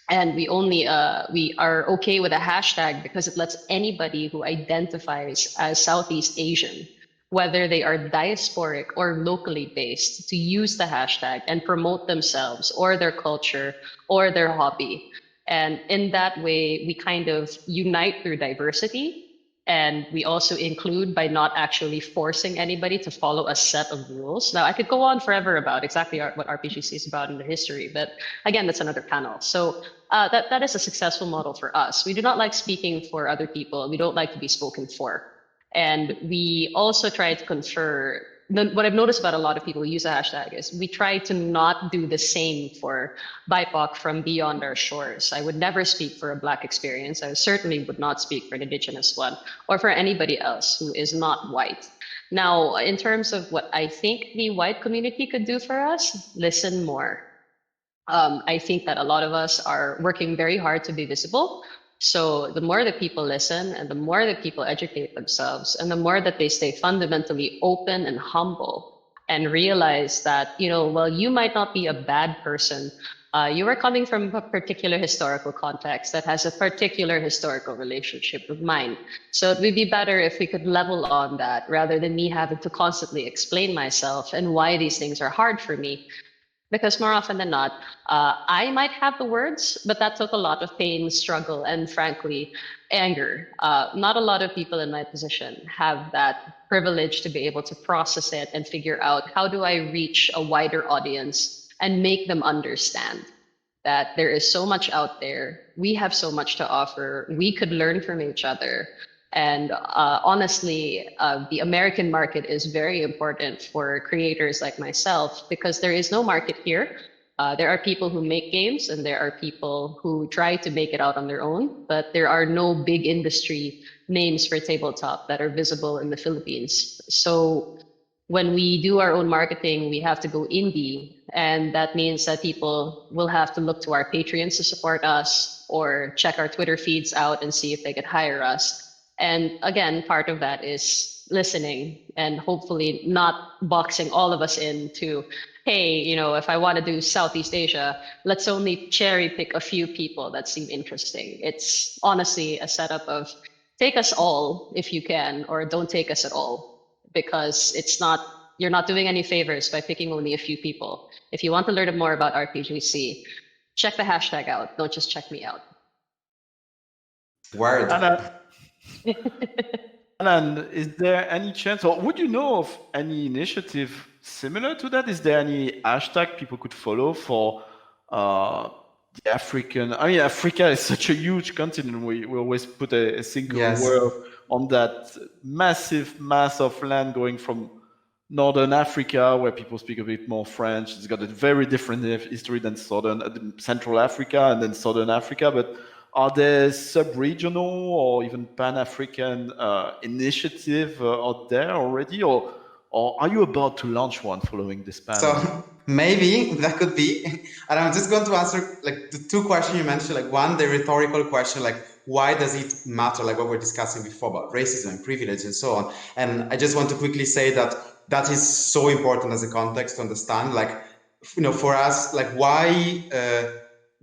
And we are okay with a hashtag because it lets anybody who identifies as Southeast Asian, whether they are diasporic or locally based, to use the hashtag and promote themselves or their culture or their hobby. And in that way, we kind of unite through diversity. And we also include by not actually forcing anybody to follow a set of rules. Now, I could go on forever about exactly what RPGC is about in the history, but again, that's another panel. So that is a successful model for us. We do not like speaking for other people. We don't like to be spoken for. And we also try to confer. What I've noticed about a lot of people who use a hashtag is we try to not do the same for BIPOC from beyond our shores. I would never speak for a Black experience. I certainly would not speak for an Indigenous one or for anybody else who is not white. Now, in terms of what I think the white community could do for us, listen more. I think that a lot of us are working very hard to be visible. So the more that people listen and the more that people educate themselves and the more that they stay fundamentally open and humble and realize that, while you might not be a bad person, you are coming from a particular historical context that has a particular historical relationship with mine. So it would be better if we could level on that rather than me having to constantly explain myself and why these things are hard for me. Because more often than not, I might have the words, but that took a lot of pain, struggle, and frankly, anger. Not a lot of people in my position have that privilege to be able to process it and figure out how do I reach a wider audience and make them understand that there is so much out there. We have so much to offer. We could learn from each other. And honestly, the American market is very important for creators like myself because there is no market here. There are people who make games and there are people who try to make it out on their own, but there are no big industry names for tabletop that are visible in the Philippines. So when we do our own marketing, we have to go indie. And that means that people will have to look to our Patreons to support us or check our Twitter feeds out and see if they could hire us. And again, part of that is listening and hopefully not boxing all of us into, hey, you know, if I want to do Southeast Asia, let's only cherry pick a few people that seem interesting. It's honestly a setup of take us all if you can, or don't take us at all, because you're not doing any favors by picking only a few people. If you want to learn more about RPGC, check the hashtag out. Don't just check me out. Word. And is there any chance, or would you know of any initiative similar to that? Is there any hashtag people could follow for the African? I mean, Africa is such a huge continent. We always put a single word on that massive mass of land going from Northern Africa, where people speak a bit more French. It's got a very different history than Central Africa and then Southern Africa. But are there sub-regional or even Pan-African initiative out there already, or are you about to launch one following this panel? So maybe that could be. And I'm just going to answer like the two questions you mentioned. Like one, the rhetorical question, like why does it matter? Like what we're discussing before about racism and privilege and so on. And I just want to quickly say that that is so important as a context to understand. Like, you know, for us, like why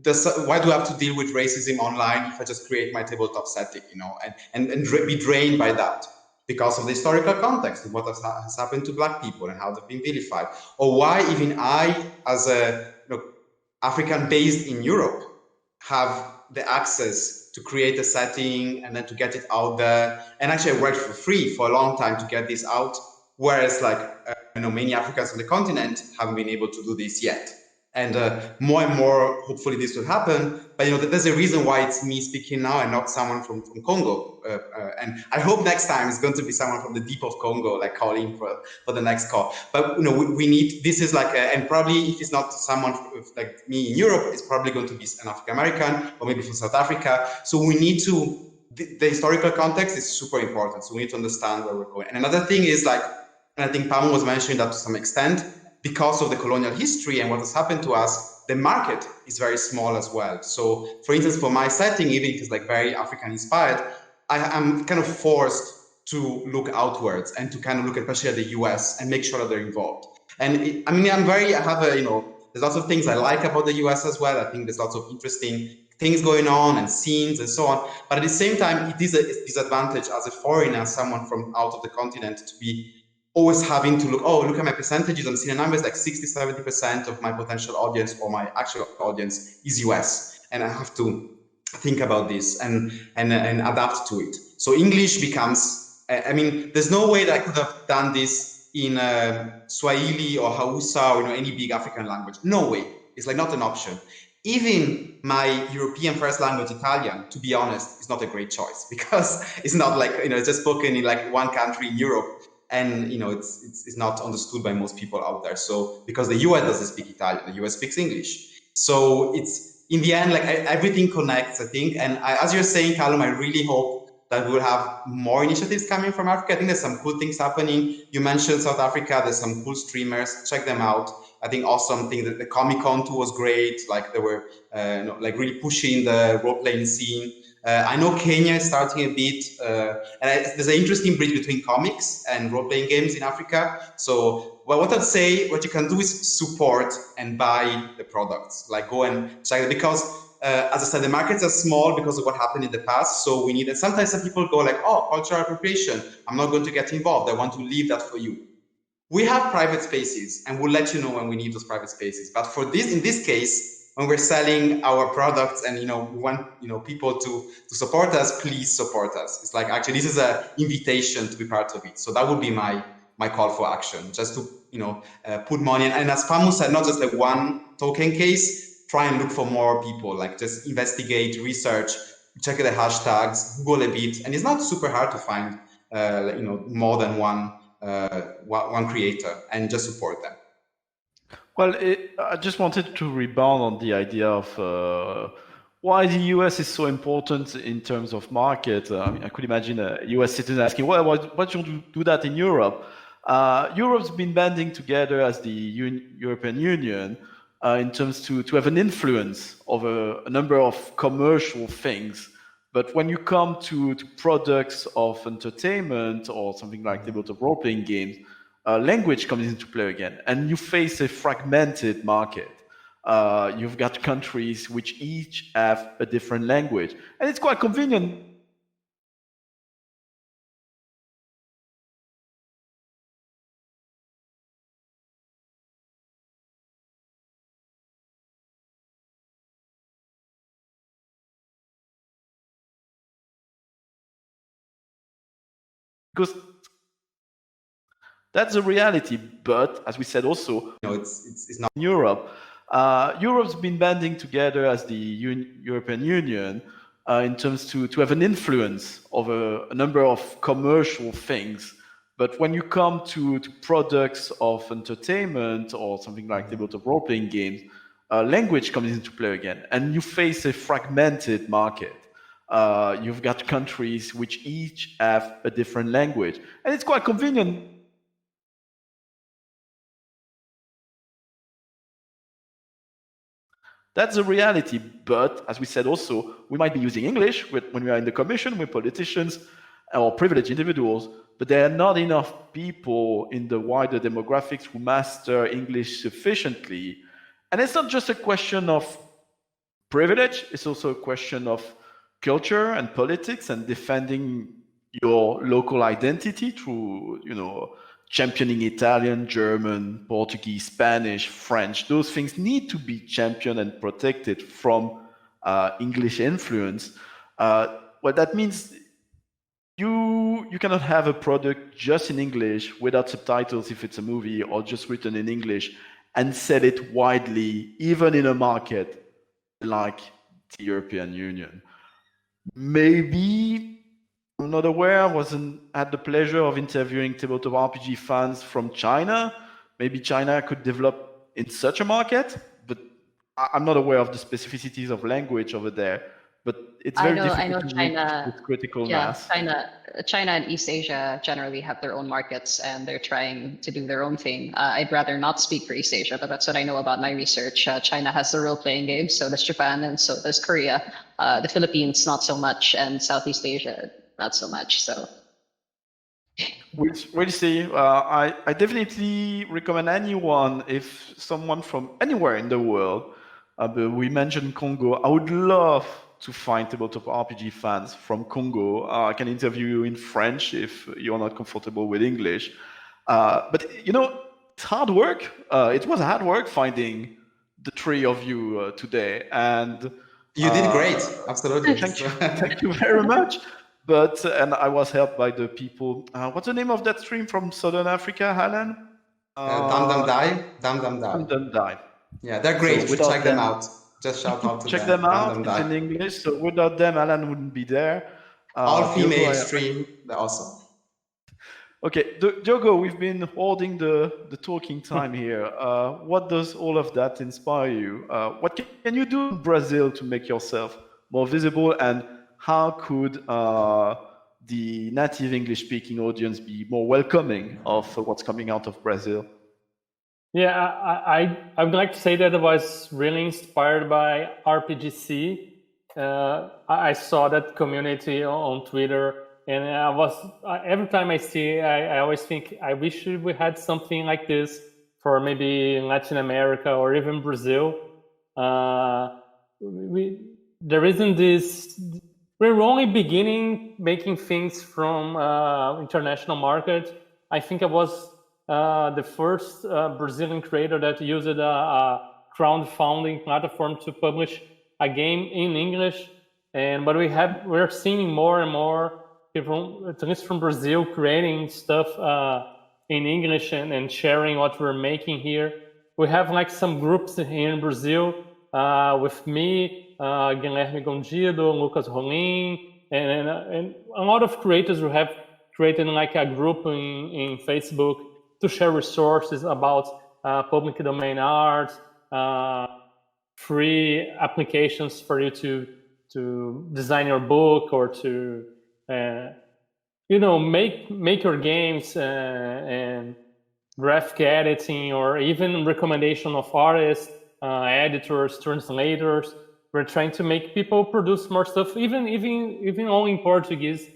do I have to deal with racism online if I just create my tabletop setting, you know, and be drained by that because of the historical context of what has happened to Black people and how they've been vilified, or why even I, as a African based in Europe, have the access to create a setting and then to get it out there. And actually, I worked for free for a long time to get this out, whereas like many Africans on the continent haven't been able to do this yet. And more and more, hopefully this will happen. But there's a reason why it's me speaking now and not someone from Congo. And I hope next time it's going to be someone from the deep of Congo, like calling for the next call. But we need, this is like, and probably if it's not someone like me in Europe, it's probably going to be an African American or maybe from South Africa. So we need to, the historical context is super important. So we need to understand where we're going. And another thing is like, and I think Pamela was mentioning that to some extent, because of the colonial history and what has happened to us, the market is very small as well. So for instance, for my setting, even if it's like very African inspired, I'm kind of forced to look outwards and to kind of look especially at the US and make sure that they're involved. And there's lots of things I like about the US as well. I think there's lots of interesting things going on and scenes and so on. But at the same time, it is a disadvantage as a foreigner, someone from out of the continent, to be always having to look at my percentages and see the numbers, like 60-70% of my potential audience or my actual audience is US. And I have to think about this and adapt to it. So English becomes, there's no way that I could have done this in Swahili or Hausa or any big African language. No way. It's like not an option. Even my European first language, Italian, to be honest, is not a great choice because it's not like, it's just spoken in like one country in Europe. And it's not understood by most people out there. So because the US doesn't speak Italian, the US speaks English. So it's in the end, like everything connects, I think. And as you're saying, Kalum, I really hope that we'll have more initiatives coming from Africa. I think there's some cool things happening. You mentioned South Africa. There's some cool streamers. Check them out. I think awesome thing that the Comic-Con too was great. Like they were like really pushing the role-playing scene. I know Kenya is starting a bit, and there's an interesting bridge between comics and role-playing games in Africa. So what I'd say, what you can do is support and buy the products, like go and check it, because as I said, the markets are small because of what happened in the past. So we need, and sometimes some people go like, oh, cultural appropriation, I'm not going to get involved. I want to leave that for you. We have private spaces, and we'll let you know when we need those private spaces. But for this, in this case, when we're selling our products and we want people to support us, please support us. It's like, actually, this is an invitation to be part of it. So that would be my call for action, just to put money in. And as Pamu said, not just like one token case, try and look for more people, like just investigate, research, check the hashtags, Google a bit. And it's not super hard to find more than one creator, and just support them. Well, I just wanted to rebound on the idea of why the US is so important in terms of market. I mean, I could imagine a US citizen asking, well, why don't you do that in Europe? Europe's been banding together as the European Union in terms to have an influence over a number of commercial things. But when you come to products of entertainment or something like tabletop role-playing games, language comes into play again, and you face a fragmented market. You've got countries which each have a different language, and it's quite convenient. Because that's the reality. But as we said also, it's not in Europe. Europe's been banding together as the European Union in terms to have an influence over a number of commercial things. But when you come to products of entertainment or something like tabletop role-playing games, language comes into play again, and you face a fragmented market. You've got countries which each have a different language, and it's quite convenient. That's the reality. But as we said also, we might be using English when we are in the commission with politicians or privileged individuals, but there are not enough people in the wider demographics who master English sufficiently. And it's not just a question of privilege, it's also a question of culture and politics and defending your local identity through, championing Italian, German, Portuguese, Spanish, French. Those things need to be championed and protected from English influence. Well, that means you cannot have a product just in English without subtitles if it's a movie, or just written in English and sell it widely, even in a market like the European Union. Maybe, I'm not aware, had the pleasure of interviewing tabletop RPG fans from China. Maybe China could develop in such a market, but I'm not aware of the specificities of language over there. But it's very difficult to China, reach with critical yeah, mass. China and East Asia generally have their own markets, and they're trying to do their own thing. I'd rather not speak for East Asia, but that's what I know about my research. China has the role-playing games, so does Japan, and so does Korea. The Philippines, not so much, and Southeast Asia, not so much. So we'll see. I definitely recommend anyone, if someone from anywhere in the world, we mentioned Congo, I would love to find tabletop RPG fans from Congo. I can interview you in French if you're not comfortable with English. But it's hard work. It was hard work finding the three of you today, and you did great. Absolutely. Thank you very much. And I was helped by the people. What's the name of that stream from Southern Africa, Allan? Dam Dam Die. Yeah, they're great. You should check them out. Just shout out to them. Check them out. It's in English. So without them, Allan wouldn't be there. All female stream. They're awesome. Okay, Diogo, we've been holding the talking time here. What does all of that inspire you? What can you do in Brazil to make yourself more visible, and how could the native English-speaking audience be more welcoming of what's coming out of Brazil? Yeah, I would like to say that I was really inspired by RPGC. I saw that community on Twitter, and every time I see it, I always think, I wish we had something like this for maybe Latin America or even Brazil. There isn't this. We're only beginning making things from international market. I think I was the first Brazilian creator that used a crowdfunding platform to publish a game in English. But we're seeing more and more people, at least from Brazil, creating stuff in English and sharing what we're making here. We have like some groups here in Brazil with me, Guilherme Gondido, Lucas Rolim, and a lot of creators who have created like a group in Facebook to share resources about public domain art, free applications for you to design your book or to make your games and graphic editing, or even recommendation of artists, editors, translators. We're trying to make people produce more stuff, even only in Portuguese.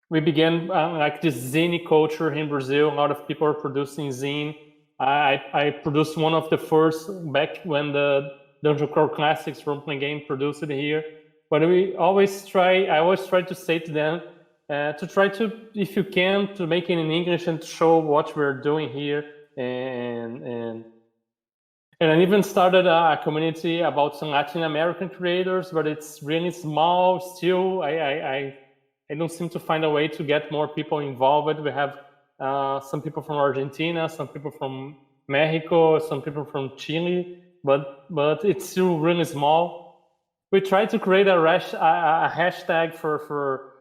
We began like this zine culture in Brazil. A lot of people are producing zine. I produced one of the first back when the Dungeon Crawl Classics role-playing game produced it here. But I always try to say to them, to try to, if you can, to make it in English and to show what we're doing here. And I even started a community about some Latin American creators, but it's really small still. I don't seem to find a way to get more people involved. We have some people from Argentina, some people from Mexico, some people from Chile, but it's still really small. We tried to create a hashtag for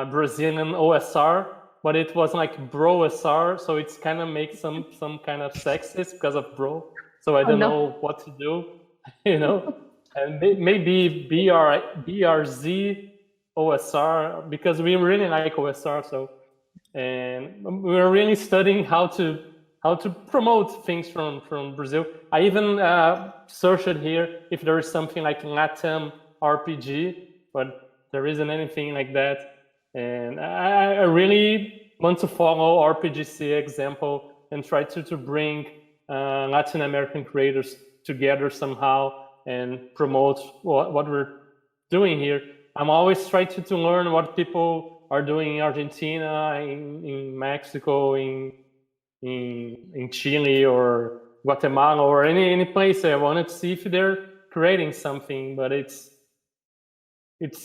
Brazilian OSR, but it was like BroSR, so it's kind of makes some kind of sexist because of bro. So I don't know what to do, and maybe BRZ OSR, because we really like OSR. So, and we're really studying how to promote things from Brazil. I even searched here if there is something like Latam RPG, but there isn't anything like that. And I really want to follow RPGC example and try to bring Latin American creators together somehow and promote what we're doing here. I'm always trying to learn what people are doing in Argentina, in Mexico, in Chile or Guatemala or any place. I wanted to see if they're creating something, but it's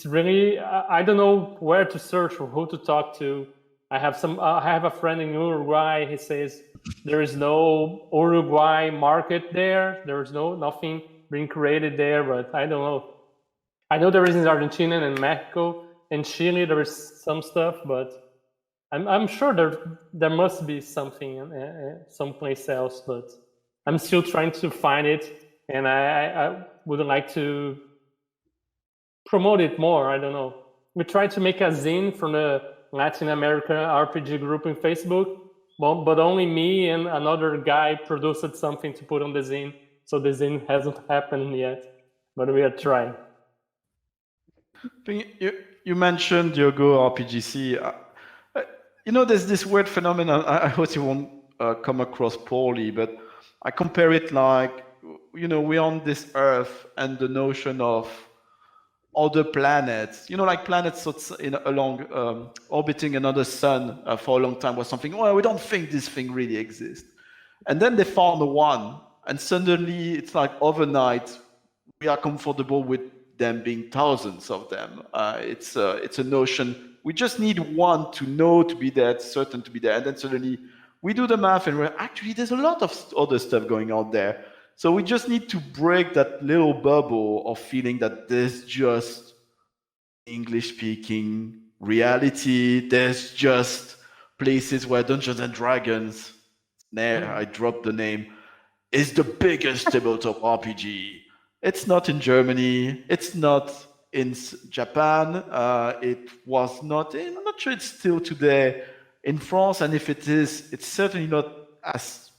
really, I don't know where to search or who to talk to. I have a friend in Uruguay. He says there is no Uruguay market there. There is nothing being created there, but I don't know. I know there is in Argentina and Mexico and Chile. There is some stuff, but I'm sure there must be something someplace else. But I'm still trying to find it, and I would like to promote it more. I don't know. We tried to make a zine from the Latin America RPG group in Facebook, but only me and another guy produced something to put on the zine. So the zine hasn't happened yet, but we are trying. You mentioned Diogo RPGC. There's this weird phenomenon. I hope it won't come across poorly, but I compare it like, we're on this Earth and the notion of other planets, like planets along orbiting another sun for a long time was something, we don't think this thing really exists. And then they found one, and suddenly it's like overnight, we are comfortable with them being thousands of them. It's a notion. We just need one to know to be there, certain to be there. And then suddenly we do the math and there's a lot of other stuff going on there. So we just need to break that little bubble of feeling that there's just English-speaking reality. There's just places where Dungeons and Dragons, I dropped the name, is the biggest tabletop RPG. It's not in Germany. It's not in Japan. It was not. I'm not sure it's still today in France. And if it is, it's certainly not as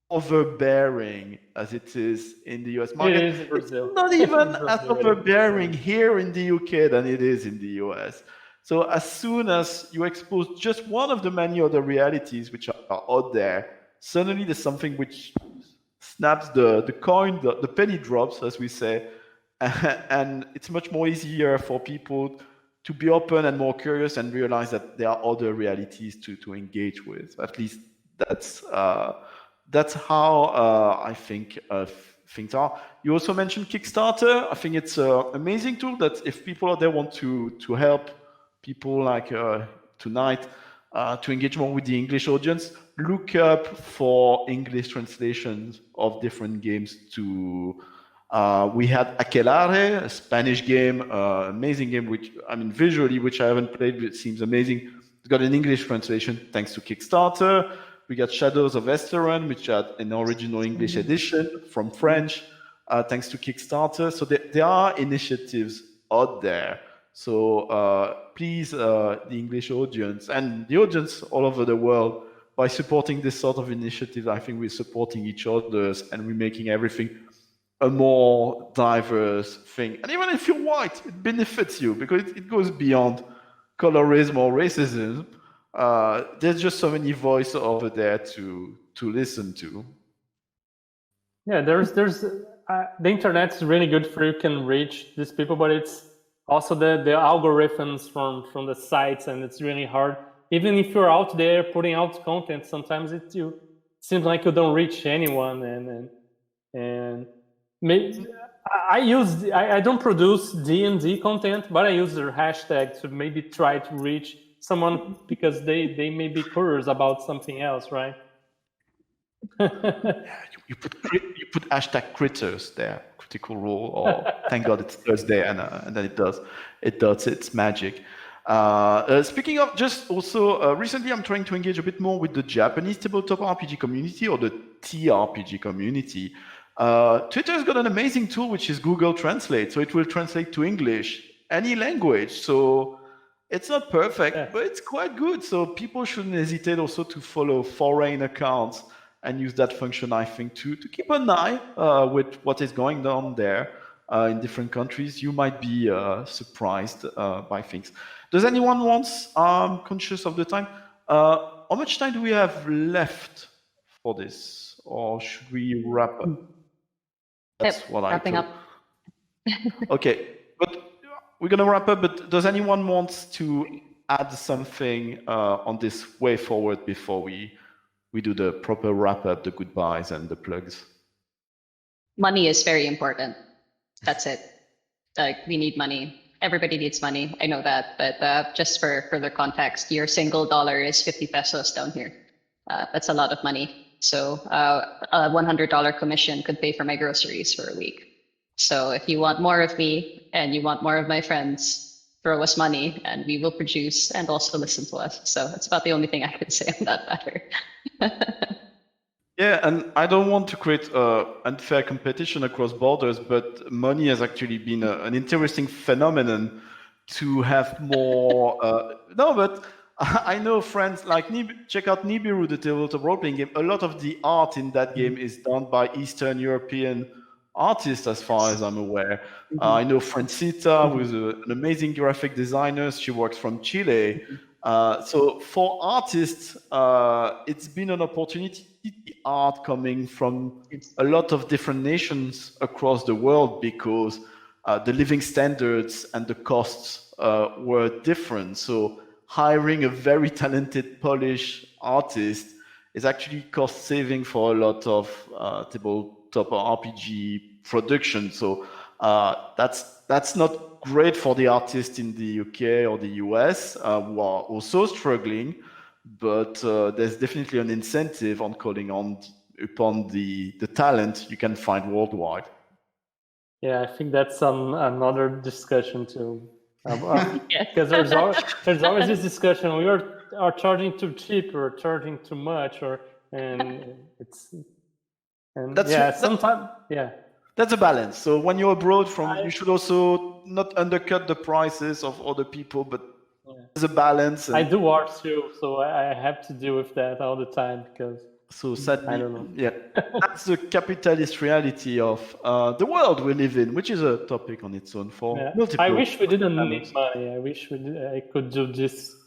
overbearing as it is in the US market. It is in Brazil. It's not even as overbearing here in the UK than it is in the US. So as soon as you expose just one of the many other realities which are out there, suddenly there's something which snaps the coin, the penny drops, as we say, and it's much more easier for people be open and more curious and realize that there are other realities to engage with. At least that's how I think things are. You also mentioned Kickstarter. I think it's an amazing tool that if people out there want to help people like tonight to engage more with the English audience, look up for English translations of different games to we had Aquelarre, a Spanish game, amazing game, which, I mean, visually, which I haven't played, but it seems amazing. It's got an English translation thanks to Kickstarter. We got Shadows of Esteron, which had an original English edition from French, thanks to Kickstarter. So there are initiatives out there. So please, the English audience and the audience all over the world, by supporting this sort of initiatives, I think we're supporting each other and we're making everything a more diverse thing. And even if you're white, it benefits you because it goes beyond colorism or racism. There's just so many voices over there to listen to. Yeah, there's the internet is really good for you can reach these people, but it's also the algorithms from the sites, and it's really hard. Even if you're out there putting out content, sometimes it seems like you don't reach anyone, and I don't produce D&D content, but I use their hashtag to maybe try to reach someone because they may be curious about something else, right? You put hashtag critters there, Critical Role, or thank God it's Thursday, and then it does its magic. Speaking of, just also recently I'm trying to engage a bit more with the Japanese tabletop RPG community, or the TRPG community. Twitter has got an amazing tool, which is Google Translate. So it will translate to English, any language. So it's not perfect, but it's quite good. So people shouldn't hesitate also to follow foreign accounts and use that function, I think, to keep an eye with what is going on there in different countries. You might be surprised by things. Does anyone wants, conscious of the time, how much time do we have left for this? Or should we wrap up? That's what I wrapping up. Okay, but we're going to wrap up, but does anyone want to add something on this way forward before we do the proper wrap up, the goodbyes and the plugs? Money is very important. That's it. Like, we need money. Everybody needs money. I know that, but just for further context, your single dollar is 50 pesos down here. That's a lot of money. So a $100 commission could pay for my groceries for a week. So if you want more of me and you want more of my friends, throw us money and we will produce and also listen to us. So that's about the only thing I can say on that matter. Yeah, and I don't want to create unfair competition across borders, but money has actually been an interesting phenomenon to have more. No, but I know friends like check out Nibiru, the tabletop role-playing game. A lot of the art in that game is done by Eastern European artists, as far as I'm aware. I know Francita, who's an amazing graphic designer. She works from Chile. So for artists, it's been an opportunity. Art coming from a lot of different nations across the world, because the living standards and the costs were different. So hiring a very talented Polish artist is actually cost saving for a lot of tabletop RPG production. So that's not great for the artists in the UK or the US who are also struggling. But there's definitely an incentive on calling upon the talent you can find worldwide. Yeah, I think that's another discussion too. Because there's always this discussion: we are charging too cheap or charging too much, sometimes. That's a balance. So when you're abroad, you should also not undercut the prices of other people, but there's a balance. I do art too, so I have to deal with that all the time because. So sadly, I don't know. Yeah, that's the capitalist reality of the world we live in, which is a topic on its own for multiple. I wish we didn't need money. I wish I could do this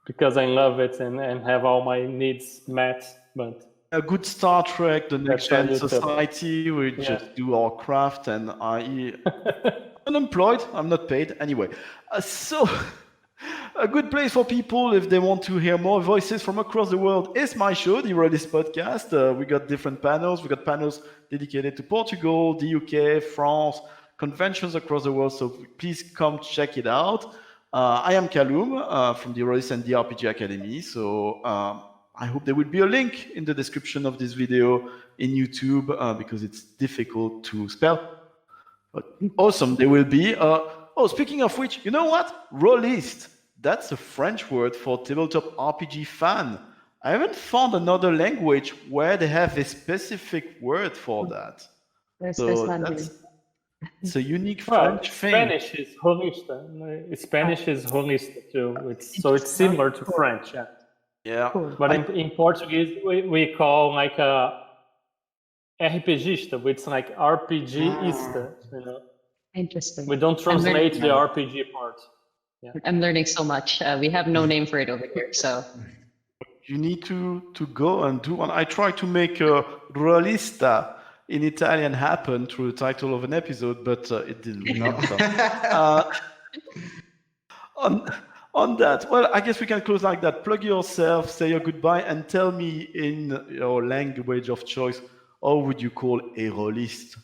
because I love it and have all my needs met. But a good Star Trek, the Next Gen Society, we just do our craft, and unemployed. I'm not paid anyway. So a good place for people if they want to hear more voices from across the world is my show, the Rollist Podcast. We got different panels. We got panels dedicated to Portugal, the UK, France, conventions across the world. So please come check it out. I am Kalum from the Rollist and the RPG Academy. So I hope there will be a link in the description of this video in YouTube because it's difficult to spell. But awesome, there will be. Speaking of which, you know what? Rollist. That's a French word for tabletop RPG fan. I haven't found another language where they have a specific word for that. There's it's a unique French thing. Spanish is rolista. Spanish is rolista too. It's similar to French. Yeah. Yeah. Cool. But in Portuguese, we call like a RPGista, which is like RPGista. You know. Interesting. We don't translate the RPG part. Yeah. I'm learning so much. We have no name for it over here, so you need to go and do one. I tried to make a rollista in Italian happen through the title of an episode, but it didn't happen. On that, well, I guess we can close like that. Plug yourself, say your goodbye, and tell me in your language of choice, how would you call a rollist?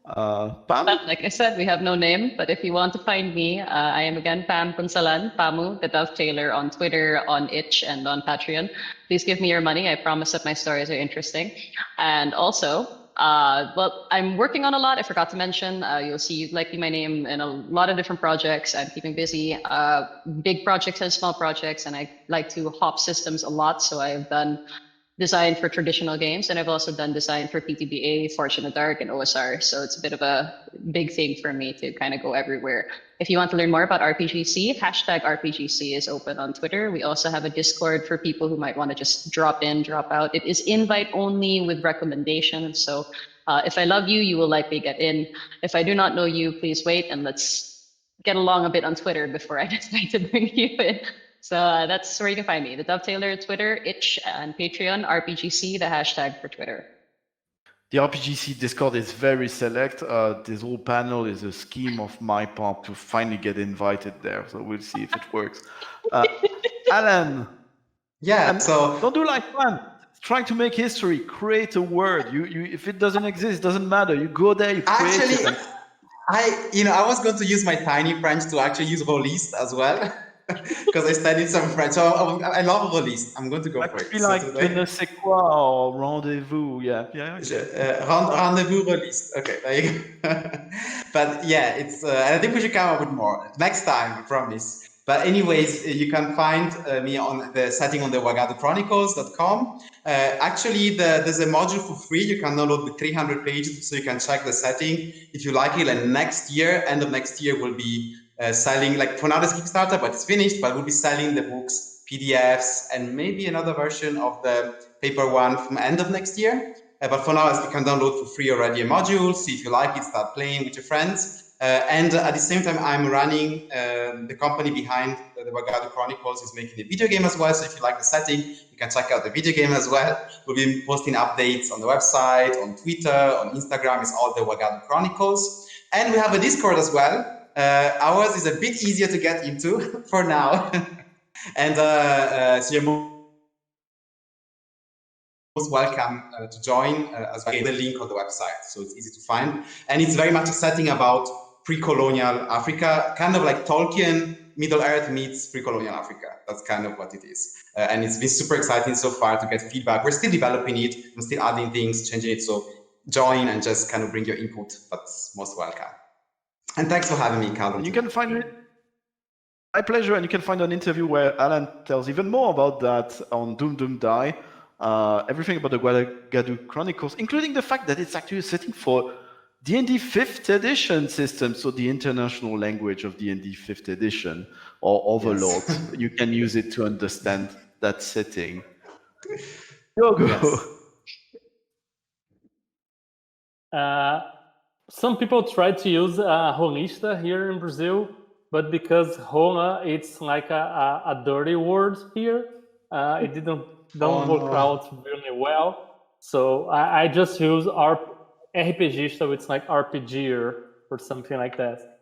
Pam? Like I said, we have no name, but if you want to find me, I am again Pam Punzalan, Pamu, the Dovetailer on Twitter, on Itch, and on Patreon. Please give me your money. I promise that my stories are interesting. And also, I'm working on a lot. I forgot to mention, you'll see likely my name in a lot of different projects. I'm keeping busy, big projects and small projects, and I like to hop systems a lot. So I've done design for traditional games, and I've also done design for PTBA, Fortune of Dark, and OSR. So it's a bit of a big thing for me to kind of go everywhere. If you want to learn more about RPGC, #RPGC is open on Twitter. We also have a Discord for people who might want to just drop in, drop out. It is invite only with recommendations. So if I love you, you will likely get in. If I do not know you, please wait and let's get along a bit on Twitter before I decide to bring you in. So that's where you can find me. The Dovetailer, Twitter, Itch, and Patreon, RPGC, the hashtag for Twitter. The RPGC Discord is very select. This whole panel is a scheme of my part to finally get invited there. So we'll see if it works. Alan. Yeah, so don't do like fun. Trying to make history, create a word. You if it doesn't exist, doesn't matter. You go there, you create it. I was going to use my tiny French to actually use rollist as well. Because I studied some French, so I love rollist. I'm going to go for it. I feel like je ne sais quoi or rendezvous. Yeah. Rendezvous rollist. Okay, there you go. But yeah, it's. I think we should come up with more next time. I promise. But anyways, you can find me on the setting on the wagaduchronicles.com. Actually, there's a module for free. You can download with 300 pages, so you can check the setting if you like it. And end of next year, will be selling, like for now it's Kickstarter, but it's finished, but we'll be selling the books, PDFs, and maybe another version of the paper one from end of next year. But for now, you can download for free already a module. See if you like it, start playing with your friends. And at the same time, I'm running the company behind the Wagadu Chronicles is making a video game as well. So if you like the setting, you can check out the video game as well. We'll be posting updates on the website, on Twitter, on Instagram. It's all the Wagadu Chronicles. And we have a Discord as well. Ours is a bit easier to get into for now. And so you're most welcome to join as well. The link on the website, so it's easy to find. And it's very much a setting about pre-colonial Africa, kind of like Tolkien, Middle Earth meets pre-colonial Africa. That's kind of what it is. And it's been super exciting so far to get feedback. We're still developing it. I'm still adding things, changing it. So join and just kind of bring your input. That's most welcome. And thanks for having me, Kalum. You can find it. My pleasure. And you can find an interview where Alan tells even more about that on Doom Doom Die. Everything about the Wagadu Chronicles, including the fact that it's actually a setting for D&D 5th edition system, so the international language of D&D 5th edition or Overlord. Yes. You can use it to understand that setting. Diogo. Yes. Some people try to use rolista here in Brazil, but because rola, it's like a dirty word here, it don't work out really well. So I just use RPGista, it's like RPGer or something like that.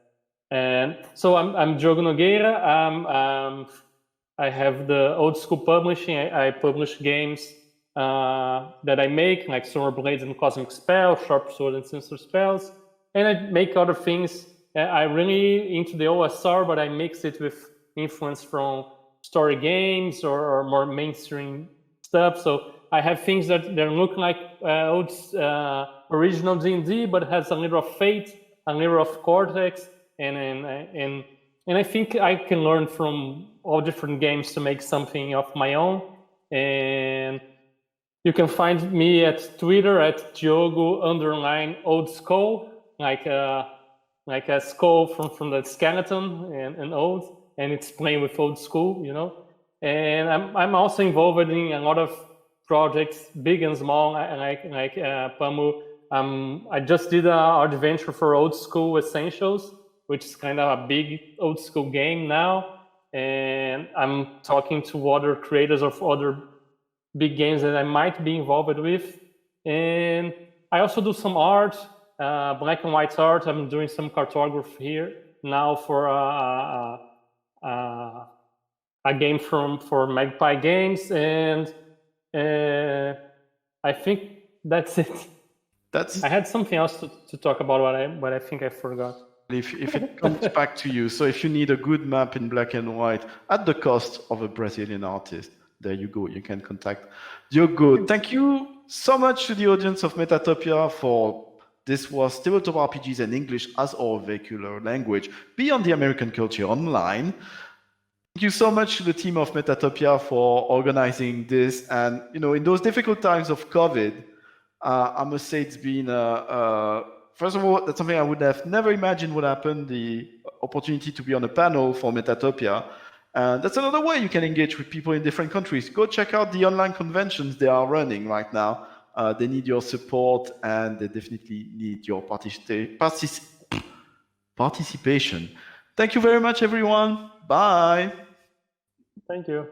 And so I'm Diogo Nogueira. I have the old school publishing. I publish games that I make, like Solar Blades and Cosmic Spells, Sharp Sword and Sinister Spells. And I make other things. I'm really into the OSR, but I mix it with influence from story games or more mainstream stuff. So I have things that look like old original D&D, but has a little of Fate, a little of Cortex, and I think I can learn from all different games to make something of my own. And you can find me at Twitter at Diogo_oldskull, like a skull from the skeleton and old, and it's playing with old school, you know. And I'm also involved in a lot of projects, big and small, like Pamu. I just did an adventure for Old School Essentials, which is kind of a big old school game now. And I'm talking to other creators of other big games that I might be involved with. And I also do some art, black and white art. I'm doing some cartography here now for a game for Magpie Games. And I think that's it. I had something else to talk about, but I think I forgot. If it comes back to you, so if you need a good map in black and white at the cost of a Brazilian artist, there you go. You can contact Diogo. Thank you so much to the audience of Metatopia for this was Tabletop RPGs and English as our vehicular language beyond the American culture online. Thank you so much to the team of Metatopia for organizing this. And in those difficult times of COVID, I must say it's been first of all, that's something I would have never imagined would happen, the opportunity to be on a panel for Metatopia. That's another way you can engage with people in different countries. Go check out the online conventions they are running right now. They need your support and they definitely need your participation. Thank you very much, everyone. Bye. Thank you.